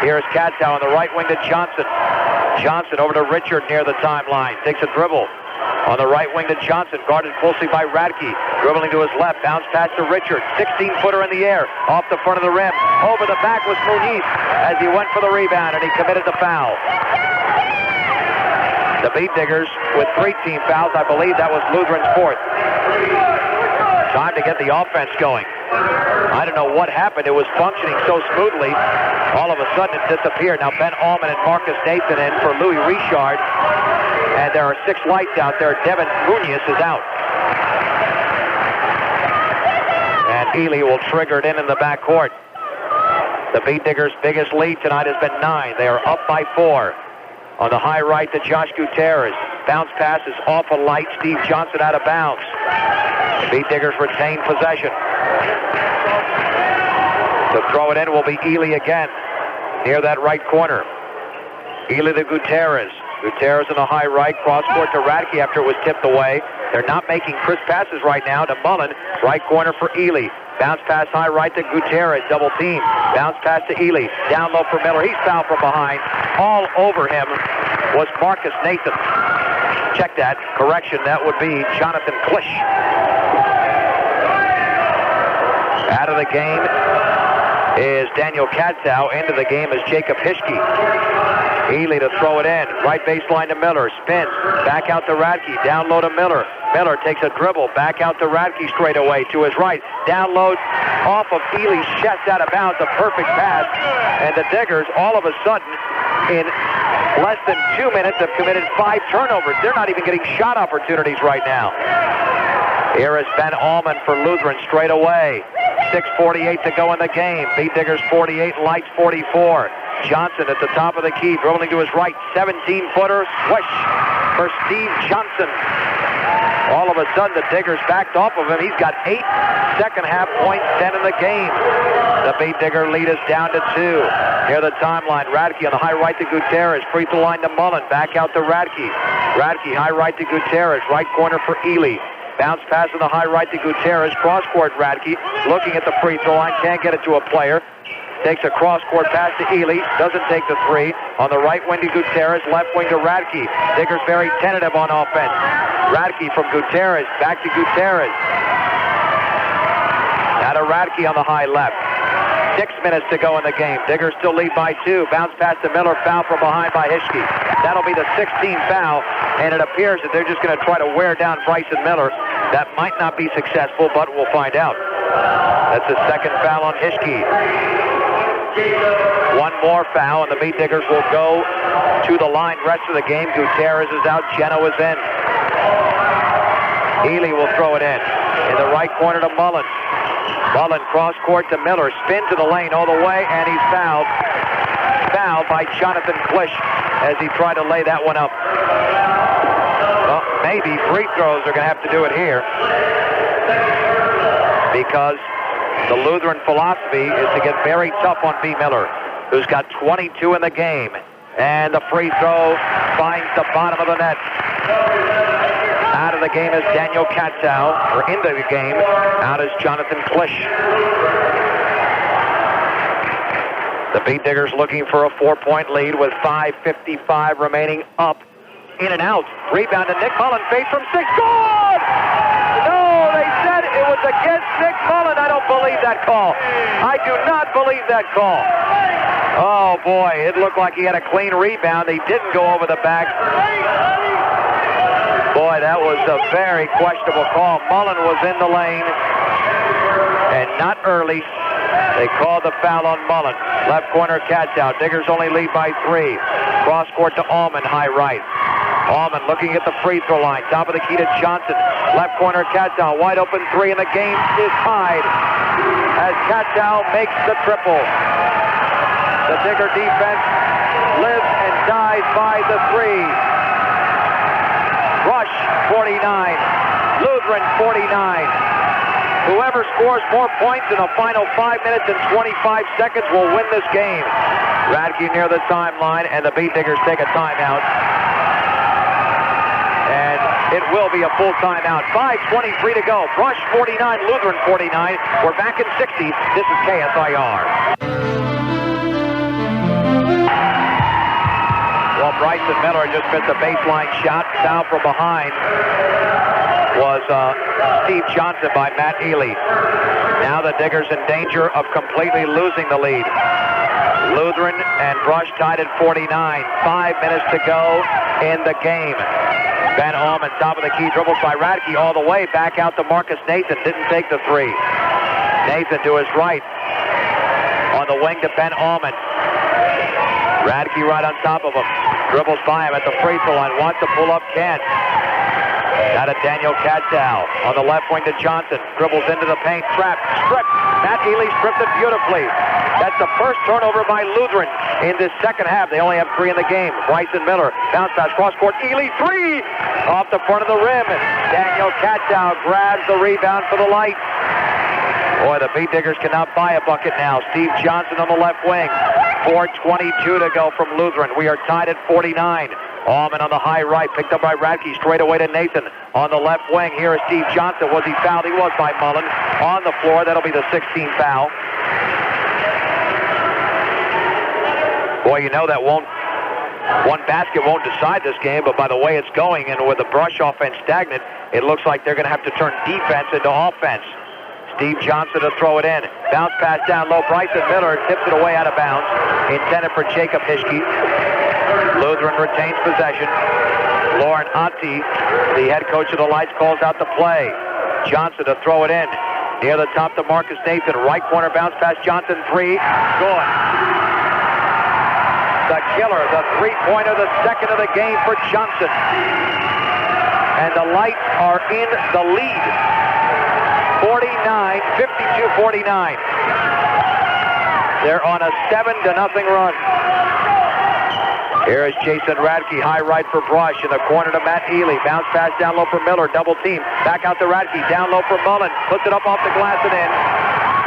Here's Katzow on the right wing to Johnson. Johnson over to Richard near the timeline. Takes a dribble on the right wing to Johnson, guarded closely by Radke. Dribbling to his left, bounce pass to Richard. 16-footer in the air, off the front of the rim. Over the back was Muniz as he went for the rebound, and he committed the foul. The Beat Diggers with 3 team fouls. I believe that was Lutheran's 4th. Time to get the offense going. I don't know what happened. It was functioning so smoothly. All of a sudden it disappeared. Now Ben Allman and Marcus Nathan in for Louis Richard. and there are 6 lights out there. Devin Munoz is out. And Ely will trigger it in the backcourt. The Beat Diggers' biggest lead tonight has been 9. They are up by 4. On the high right to Josh Gutierrez. Bounce pass is off a light. Steve Johnson out of bounds. The Beat Diggers retain possession. To throw it in will be Ely again, near that right corner. Ely to Gutierrez. Gutierrez in the high right, cross court to Radke after it was tipped away. They're not making crisp passes right now to Mullen. Right corner for Ely. Bounce pass high right to Gutierrez, double team. Bounce pass to Ely, down low for Miller. He's fouled from behind. All over him was Marcus Nathan. Check that. Correction, that would be Jonathan Klisch. Out of the game is Daniel Katzow. Into the game is Jacob Hischke. Ely to throw it in. Right baseline to Miller. Spins. Back out to Radke. Down low to Miller. Miller takes a dribble. Back out to Radke straight away to his right. Down low off of Ely's chest out of bounds. A perfect pass. And the Diggers all of a sudden in less than 2 minutes have committed 5 turnovers. They're not even getting shot opportunities right now. Here is Ben Allman for Lutheran straight away. 6:48 to go in the game. Beat Diggers 48, Lights 44. Johnson at the top of the key, dribbling to his right, 17-footer, swish for Steve Johnson. All of a sudden, the Diggers backed off of him. He's got 8 second-half points, 10 in the game. The Beat Digger lead is down to 2. Near the timeline, Radke on the high right to Gutierrez, free throw line to Mullen, back out to Radke. Radke, high right to Gutierrez, right corner for Ely. Bounce pass on the high right to Gutierrez, cross-court Radke, looking at the free throw line, can't get it to a player. Takes a cross-court pass to Ely, doesn't take the 3. On the right wing to Gutierrez, left wing to Radke. Diggers very tentative on offense. Radke from Gutierrez, back to Gutierrez. Now to Radke on the high left. 6 minutes to go in the game. Diggers still lead by 2. Bounce pass to Miller, foul from behind by Hischke. That'll be the 16th foul, and it appears that they're just going to try to wear down Bryson Miller. That might not be successful, but we'll find out. That's the 2nd foul on Hischke. 1 more foul, and the Beat Diggers will go to the line rest of the game. Gutierrez is out, Geno is in. Ely will throw it in the right corner to Mullen. Mullen cross court to Miller, spin to the lane all the way, and he's fouled. Fouled by Jonathan Klisch as he tried to lay that one up. Well, maybe free throws are going to have to do it here, because the Lutheran philosophy is to get very tough on B. Miller, who's got 22 in the game. And the free throw finds the bottom of the net. Out of the game is Daniel Katzow, or into the game, out is Jonathan Klisch. The Beat Diggers looking for a 4-point lead with 5:55 remaining, up, in and out. Rebound to Nick Mullen, fade from 6, good! No, they said it was against Nick Mullen. I don't believe that call. I do not believe that call. Oh boy, it looked like he had a clean rebound. He didn't go over the back. Boy, that was a very questionable call. Mullen was in the lane, and not early. They called the foul on Mullen. Left corner, Katzow. Diggers only lead by 3. Cross court to Allman, high right. Allman looking at the free throw line. Top of the key to Johnson. Left corner, Katzow. Wide open 3, and the game is tied as Katzow makes the triple. The Digger defense lives and dies by the 3. Rush 49, Lutheran 49. Whoever scores more points in the final 5 minutes and 25 seconds will win this game. Radke near the timeline, and the Beat Diggers take a timeout. And it will be a full timeout. 5:23 to go. Rush 49, Lutheran 49. We're back in 60. This is KSIR. Well, Bryson Miller just missed a baseline shot. Foul from behind was Steve Johnson by Matt Ely. Now the Diggers in danger of completely losing the lead. Lutheran and Rush tied at 49. 5 minutes to go in the game. Ben Allman, top of the key, dribbles by Radke all the way. Back out to Marcus Nathan. Didn't take the 3. Nathan to his right. On the wing to Ben Allman. Radke right on top of him. Dribbles by him at the free throw line. Wants to pull up, can't. Got a Daniel Kaddow on the left wing to Johnson. Dribbles into the paint, trapped, stripped. Matt Ely stripped it beautifully. That's the first turnover by Lutheran in this second half. They only have 3 in the game. Bryson Miller, bounce pass, cross court. Ely, 3! Off the front of the rim. Daniel Kaddow grabs the rebound for the Light. Boy, the Beat Diggers cannot buy a bucket now. Steve Johnson on the left wing. 4:22 to go from Lutheran. We are tied at 49. Allman on the high right, picked up by Radke, straight away to Nathan. On the left wing, here is Steve Johnson. Was he fouled? He was by Mullen. On the floor, that'll be the 16th foul. Boy, you know that one basket won't decide this game, but by the way it's going, and with the Brush offense stagnant, it looks like they're going to have to turn defense into offense. Steve Johnson to throw it in. Bounce pass down low. Bryson Miller tips it away out of bounds. Intended for Jacob Hischke. Lutheran retains possession. Lauren Atti, the head coach of the Lights, calls out the play. Johnson to throw it in. Near the top to Marcus Nathan. Right corner bounce pass. Johnson 3. Good. The killer, the three-pointer, the second of the game for Johnson. And the Lights are in the lead. 52-49. They're on a 7-0 run. Here is Jason Radke, high right for Brush, in the corner to Matt Ely. Bounce pass down low for Miller, double team. Back out to Radke, down low for Mullen. Puts it up off the glass and in.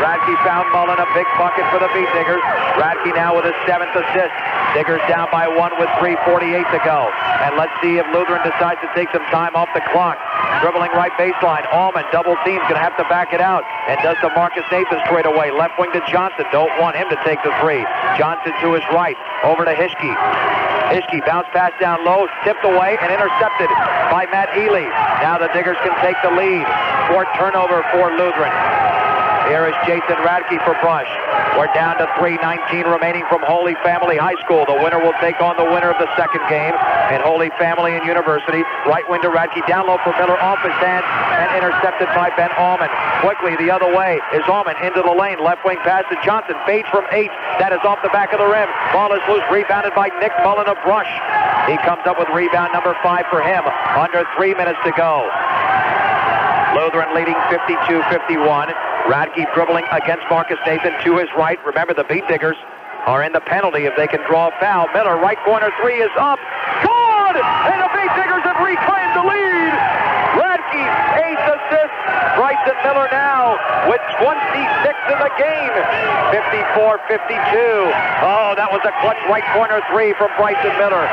Radke found Mullen, a big bucket for the Beat Diggers. Radke now with his 7th assist. Diggers down by 1 with 3:48 to go. And let's see if Lutheran decides to take some time off the clock. Dribbling right baseline. Allman, double team's going to have to back it out. And does the Marcus Nathan straight away. Left wing to Johnson. Don't want him to take the 3. Johnson to his right. Over to Hischke. Hischke bounce pass down low. Tipped away and intercepted by Matt Ely. Now the Diggers can take the lead. 4th turnover for Lutheran. Here is Jason Radke for Brush. We're down to 3:19 remaining from Holy Family High School. The winner will take on the winner of the second game in Holy Family and University. Right wing to Radke, down low for Miller, off his hands, and intercepted by Ben Allman. Quickly the other way is Allman into the lane. Left wing pass to Johnson. Fades from 8. That is off the back of the rim. Ball is loose, rebounded by Nick Mullen of Brush. He comes up with rebound number 5 for him. Under 3 minutes to go. Lutheran leading 52-51. Radke dribbling against Marcus Nathan to his right. Remember, the Beat Diggers are in the penalty if they can draw a foul. Miller, right corner 3 is up. Good! And the Beat Diggers have reclaimed the lead. Radke's 8th assist. Bryson Miller now with 26 in the game. 54-52. Oh, that was a clutch right corner 3 from Bryson Miller.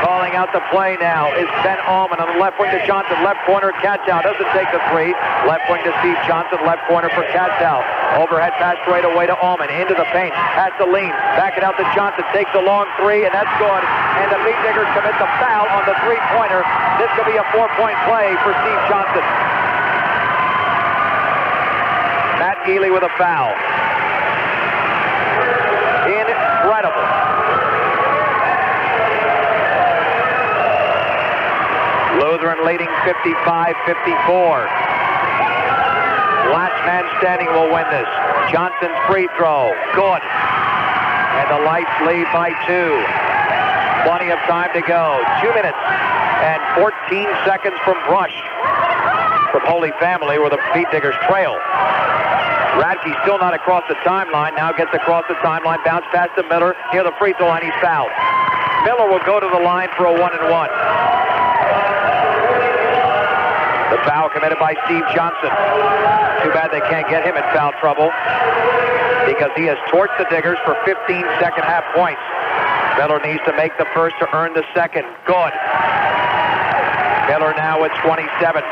Calling out the play now is Ben Allman on the left wing to Johnson. Left corner, Kaddow doesn't take the 3. Left wing to Steve Johnson. Left corner for Kaddow. Overhead pass straight away to Allman. Into the paint. Has to lean. Back it out to Johnson. Takes a long 3, and that's good. And the Beat Diggers commit the foul on the 3-pointer. This could be a 4-point play for Steve Johnson. Matt Ely with a foul. Incredible. Lutheran leading 55-54. Last man standing will win this. Johnson's free throw. Good. And the Lights lead by 2. Plenty of time to go. 2 minutes and 14 seconds from Brush. From Holy Family, where the Beat Diggers trail. Radke still not across the timeline. Now gets across the timeline. Bounce pass to Miller. Near the free throw line, he's fouled. Miller will go to the line for a 1-and-1. The foul committed by Steve Johnson. Too bad they can't get him in foul trouble because he has torched the Diggers for 15 second-half points. Miller needs to make the first to earn the second. Good. Miller now with 27.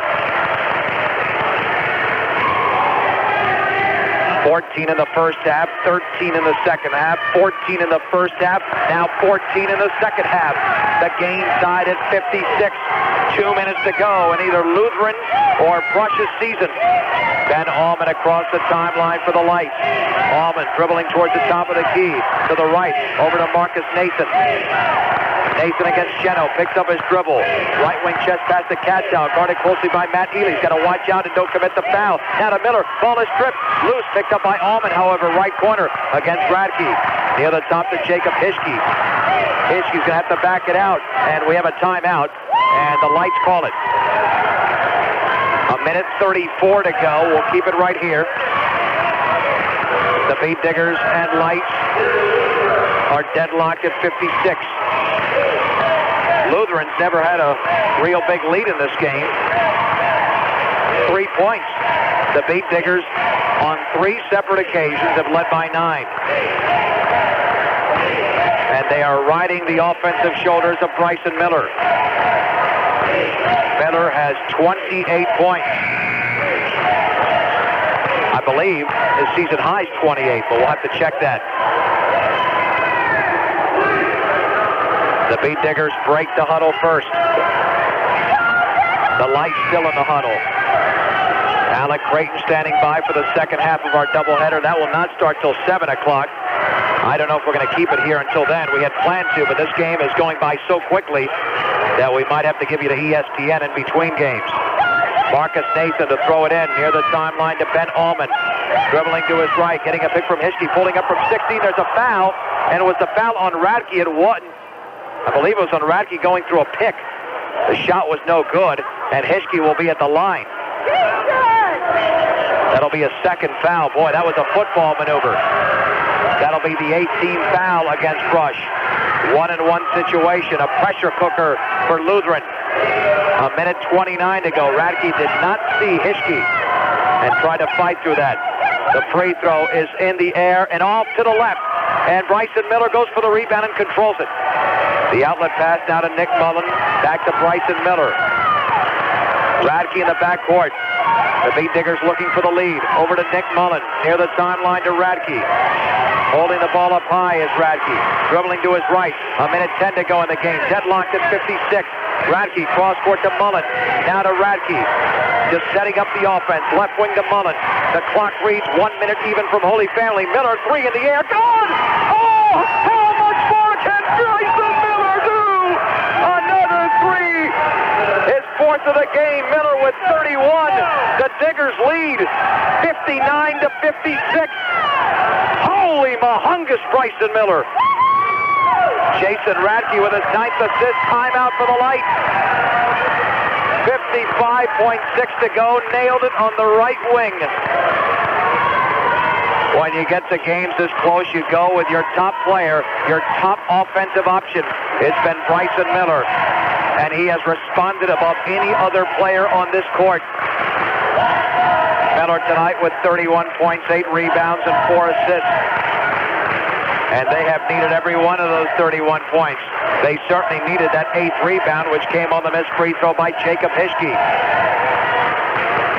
14 in the first half, 13 in the second half, 14 in the first half, now 14 in the second half. The game tied at 56. 2 minutes to go in either Lutheran or Brush's season. Ben Allman across the timeline for the Lights. Allman dribbling towards the top of the key. To the right, over to Marcus Nathan. Nathan against Geno, picks up his dribble. Right wing chest pass to Kaddow, guarded closely by Matt Ely. He's got to watch out and don't commit the foul. Now to Miller, ball is stripped. Loose, picked up by Allman, however, right corner against Radke. Near the top to Jacob Hischke. Hiskey's going to have to back it out, and we have a timeout, and the lights call it. 1:34 to go. We'll keep it right here. The Beat Diggers and Lights are deadlocked at 56. Lutheran's never had a real big lead in this game. 3 points. The Beat Diggers on 3 separate occasions have led by 9. And they are riding the offensive shoulders of Bryson Miller. Miller has 28 points. I believe his season high is 28, but we'll have to check that. The Beat Diggers break the huddle first. The Lights still in the huddle. Alec Creighton standing by for the second half of our doubleheader. That will not start till 7 o'clock. I don't know if we're going to keep it here until then. We had planned to, but this game is going by so quickly that we might have to give you the ESPN in between games. Marcus Nathan to throw it in near the timeline to Ben Allman. Dribbling to his right, getting a pick from Hiskey, pulling up from 16. There's a foul, and it was the foul on Radke at one. I believe it was on Radke going through a pick. The shot was no good, and Hiskey will be at the line. That'll be a second foul. Boy, that was a football maneuver. That'll be the 18th foul against Brush. 1-and-1 situation, a pressure cooker for Lutheran. 1:29 to go. Radke did not see Hiskey and tried to fight through that. The free throw is in the air and off to the left. And Bryson Miller goes for the rebound and controls it. The outlet pass now to Nick Mullen. Back to Bryson Miller. Radke in the backcourt. The Beat Diggers looking for the lead. Over to Nick Mullen. Near the timeline to Radke. Holding the ball up high is Radke. Dribbling to his right. 1:10 to go in the game. Deadlocked at 56. Radke cross court to Mullen. Now to Radke. Just setting up the offense. Left wing to Mullen. The clock reads 1 minute even from Holy Family. Miller, 3 in the air. Good! Oh, how much more can Bryson Miller do? Another 3. His 4th of the game. Miller with 31. The Diggers lead 59 to 56. Holy mahungus, Bryson Miller. Jason Radke with his 9th assist. Timeout for the Lights. 55.6 to go. Nailed it on the right wing. When you get to games this close, you go with your top player, your top offensive option. It's been Bryson Miller, and he has responded above any other player on this court. Miller tonight with 31 points, 8 rebounds, and 4 assists. And they have needed every one of those 31 points. They certainly needed that 8th rebound, which came on the missed free throw by Jacob Hiskey.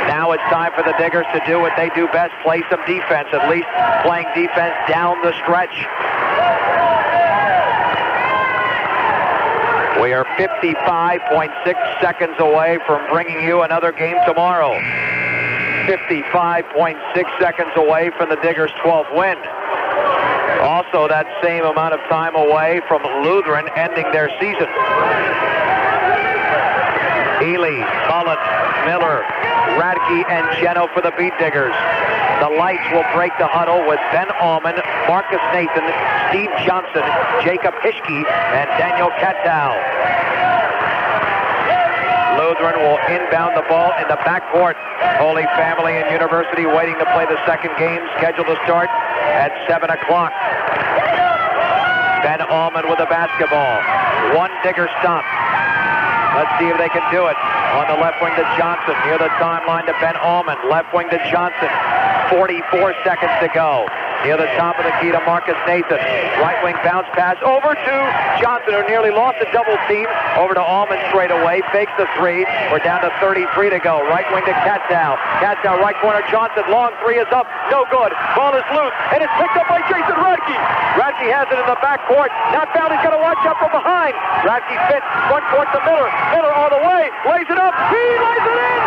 Now it's time for the Diggers to do what they do best, play some defense, at least playing defense down the stretch. We are 55.6 seconds away from bringing you another game tomorrow. 55.6 seconds away from the Diggers' 12th win. Also that same amount of time away from Lutheran ending their season. Ely, Mullen, Miller, Radke, and Geno for the Beat Diggers. The Lights will break the huddle with Ben Allman, Marcus Nathan, Steve Johnson, Jacob Hiskey, and Daniel Katow. Lutheran will inbound the ball in the backcourt. Holy Family and University waiting to play the second game, scheduled to start at 7 o'clock. Ben Allman with the basketball. One Digger stop. Let's see if they can do it. On the left wing to Johnson. Near the timeline to Ben Allman. Left wing to Johnson. 44 seconds to go. Near the top of the key to Marcus Nathan. Right wing bounce pass over to Johnson, who nearly lost a double team. Over to Allman straight away. Fakes the 3. We're down to 33 to go. Right wing to Katow. Katow, right corner, Johnson. Long 3 is up. No good. Ball is loose. And it's picked up by Jason Radke. Radke has it in the backcourt. Not found. He's got to watch out from behind. Radke fits. Front court to Miller. Miller all the way. Lays it up. He lays it in.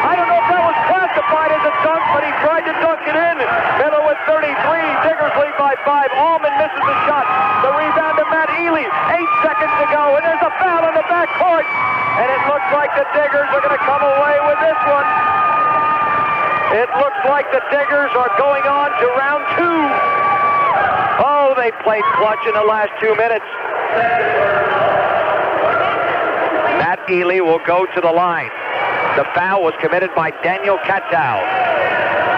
I don't know if that was classified as a dunk, but he tried to dunk it in. Miller with 33. Diggers lead by 5. Allman misses the shot. The rebound to Matt Ely. 8 seconds to go, and there's a foul in the backcourt. And it looks like the Diggers are going to come away with this one. It looks like the Diggers are going on to round 2. Oh, they played clutch in the last 2 minutes. Matt Ely will go to the line. The foul was committed by Daniel Katzow.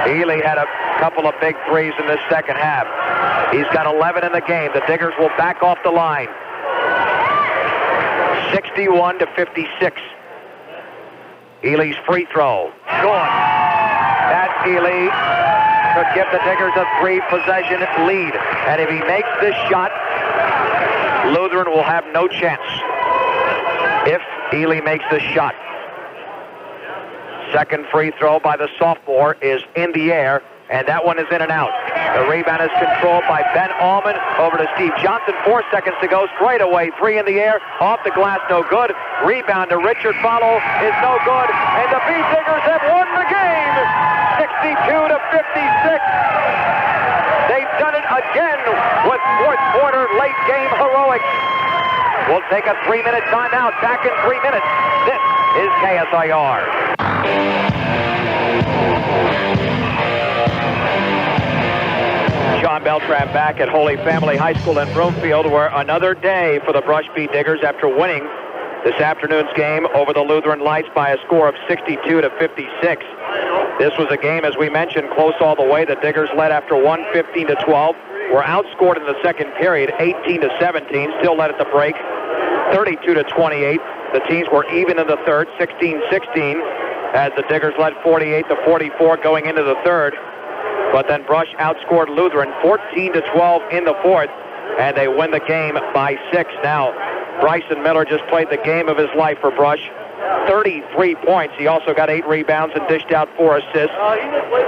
Ely had a couple of big threes in this second half. He's got 11 in the game. The Diggers will back off the line. 61-56. Ely's free throw. Good. Matt Ely could give the Diggers a 3-possession lead. And if he makes this shot, Lutheran will have no chance. If Ely makes this shot. Second free throw by the sophomore is in the air, and that one is in and out. The rebound is controlled by Ben Allman. Over to Steve Johnson. 4 seconds to go. Straight away. 3 in the air. Off the glass. No good. Rebound to Richard Follow is no good. And the Beat Diggers have won the game. 62-56. They've done it again with fourth quarter late game heroics. We'll take a 3-minute timeout. Back in 3 minutes. This is KSIR. John Beltran back at Holy Family High School in Broomfield, where another day for the Brush Beat Diggers after winning this afternoon's game over the Lutheran Lights by a score of 62-56. This was a game, as we mentioned, close all the way. The Diggers led after one, 15-12. Were outscored in the second period, 18-17. Still led at the break, 32-28. The teams were even in the third, 16-16, as the Diggers led 48-44 going into the third. But then Brush outscored Lutheran 14-12 in the fourth, and they win the game by 6. Now, Bryson Miller just played the game of his life for Brush. 33 points. He also got 8 rebounds and dished out 4 assists.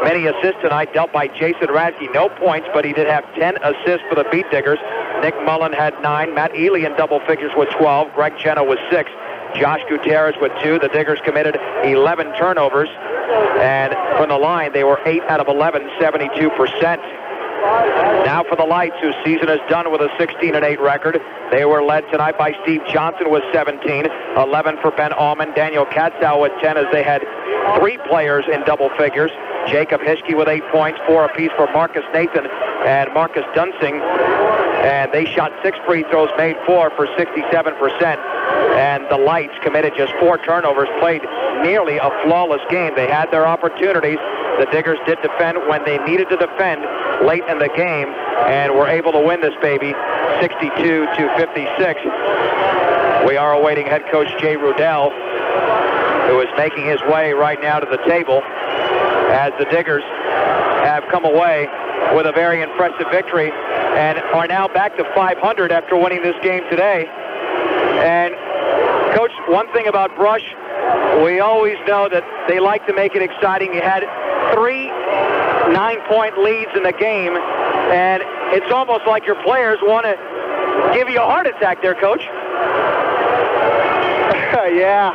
Many assists tonight dealt by Jason Radke. No points, but he did have 10 assists for the Beat Diggers. Nick Mullen had 9. Matt Ely in double figures with 12. Greg Jenna with 6. Josh Gutierrez with 2. The Diggers committed 11 turnovers. And from the line, they were 8 out of 11, 72%. Now for the Lights, whose season is done with a 16-8 record. They were led tonight by Steve Johnson with 17, 11 for Ben Allman, Daniel Katzow with 10, as they had 3 players in double figures. Jacob Hischke with 8 points, 4 apiece for Marcus Nathan and Marcus Dunsing. And they shot 6 free throws, made 4 for 67%. And the Lights committed just 4 turnovers, played nearly a flawless game. They had their opportunities. The Diggers did defend when they needed to defend late in the game and were able to win this baby 62-56. We are awaiting head coach Jay Rudell, who is making his way right now to the table, as the Diggers have come away with a very impressive victory and are now back to 500 after winning this game today. And Coach, one thing about Brush, we always know that they like to make it exciting. You had 3 9-point leads in the game, and it's almost like your players want to give you a heart attack there, Coach. Yeah.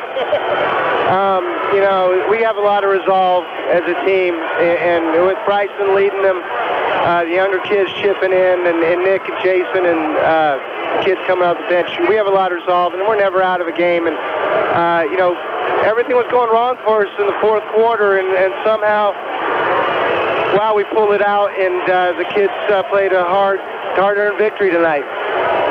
You know, we have a lot of resolve as a team, and with Bryson leading them, the younger kids chipping in, and Nick and Jason and kids coming off the bench, we have a lot of resolve, and we're never out of a game. And, you know, everything was going wrong for us in the fourth quarter, and somehow, wow, we pulled it out, and the kids played a hard-earned victory tonight.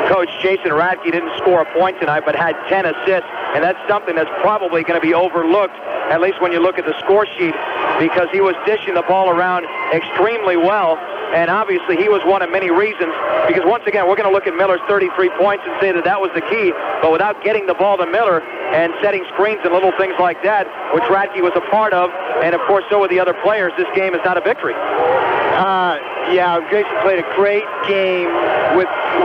Coach, Jason Radke didn't score a point tonight, but had 10 assists, and that's something that's probably going to be overlooked, at least when you look at the score sheet, because he was dishing the ball around extremely well, and obviously he was one of many reasons, because once again, we're going to look at Miller's 33 points and say that that was the key, but without getting the ball to Miller and setting screens and little things like that, which Radke was a part of, and of course so were the other players, this game is not a victory. Yeah, Jason played a great game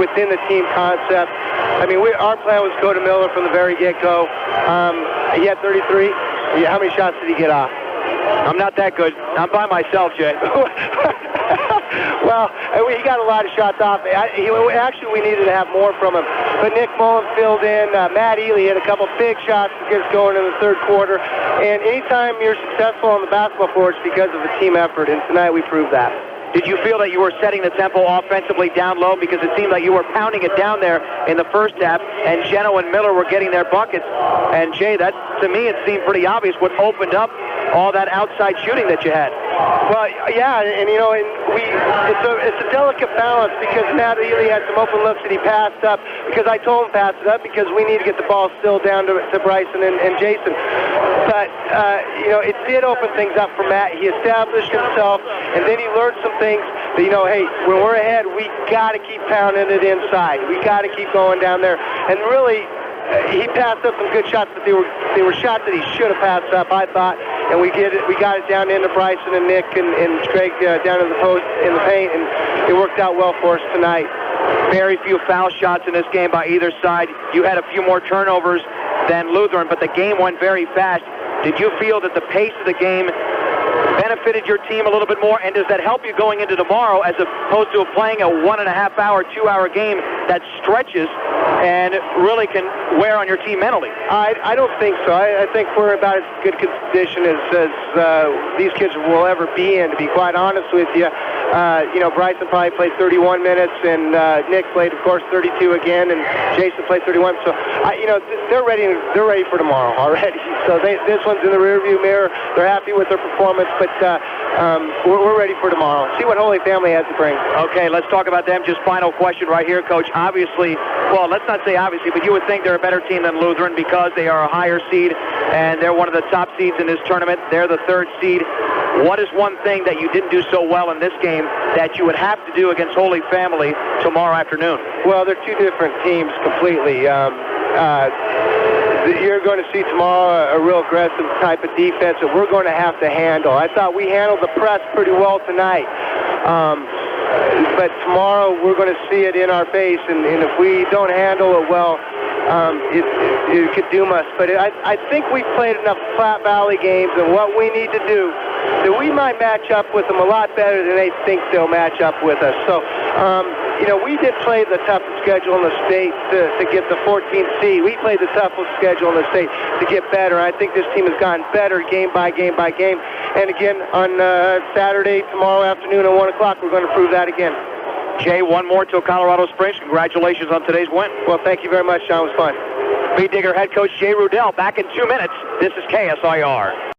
within the team concept. I mean, our plan was to go to Miller from the very get-go. He had 33. How many shots did he get off? I'm not that good. I'm by myself, Jay. Well, he got a lot of shots off. Actually, we needed to have more from him. But Nick Mullen filled in. Matt Ely had a couple big shots to get us going in the third quarter. And anytime you're successful on the basketball floor, it's because of a team effort. And tonight we proved that. Did you feel that you were setting the tempo offensively down low, because it seemed like you were pounding it down there in the first half, and Geno and Miller were getting their buckets? And Jay, that to me it seemed pretty obvious what opened up all that outside shooting that you had. Well, yeah, and it's a delicate balance because Matt Ely had some open looks that he passed up because I told him pass it up because we need to get the ball still down to Bryson and Jason. But, it did open things up for Matt. He established himself, and then he learned some things that, hey, when we're ahead, we got to keep pounding it inside. We got to keep going down there. And really, he passed up some good shots, but they were shots that he should have passed up, I thought. And we got it down into Bryson and Nick and Craig down to the post in the paint, and it worked out well for us tonight. Very few foul shots in this game by either side. You had a few more turnovers than Lutheran, but the game went very fast. Did you feel that the pace of the game benefited your team a little bit more, and does that help you going into tomorrow as opposed to playing a 1.5 hour, 2 hour game that stretches and really can wear on your team mentally? I don't think so. I think we're about as good condition as these kids will ever be in, to be quite honest with you. Bryson probably played 31 minutes, and Nick played, of course, 32 again, and Jason played 31. So, they're ready. They're ready for tomorrow already. So this one's in the rearview mirror. They're happy with their performance, but we're ready for tomorrow. See what Holy Family has to bring. Okay, let's talk about them. Just final question right here, Coach. Obviously, well, let's not say obviously, but you would think they're a better team than Lutheran because they are a higher seed, and they're one of the top seeds in this tournament. They're the 3rd seed. What is one thing that you didn't do so well in this game that you would have to do against Holy Family tomorrow afternoon? Well, they're two different teams completely. You're going to see tomorrow a real aggressive type of defense that we're going to have to handle. I thought we handled the press pretty well tonight. But tomorrow we're going to see it in our face, and if we don't handle it well, it could doom us. But I think we've played enough Flat Valley games and what we need to do that we might match up with them a lot better than they think they'll match up with us. So, we did play the toughest schedule in the state to get the 14th seed. We played the toughest schedule in the state to get better. I think this team has gotten better game by game by game. And again, on Saturday, tomorrow afternoon at 1 o'clock, we're going to prove that again. Jay, one more till Colorado Springs. Congratulations on today's win. Well, thank you very much, Sean. It was fun. Beat Digger head coach Jay Rudell back in 2 minutes. This is KSIR.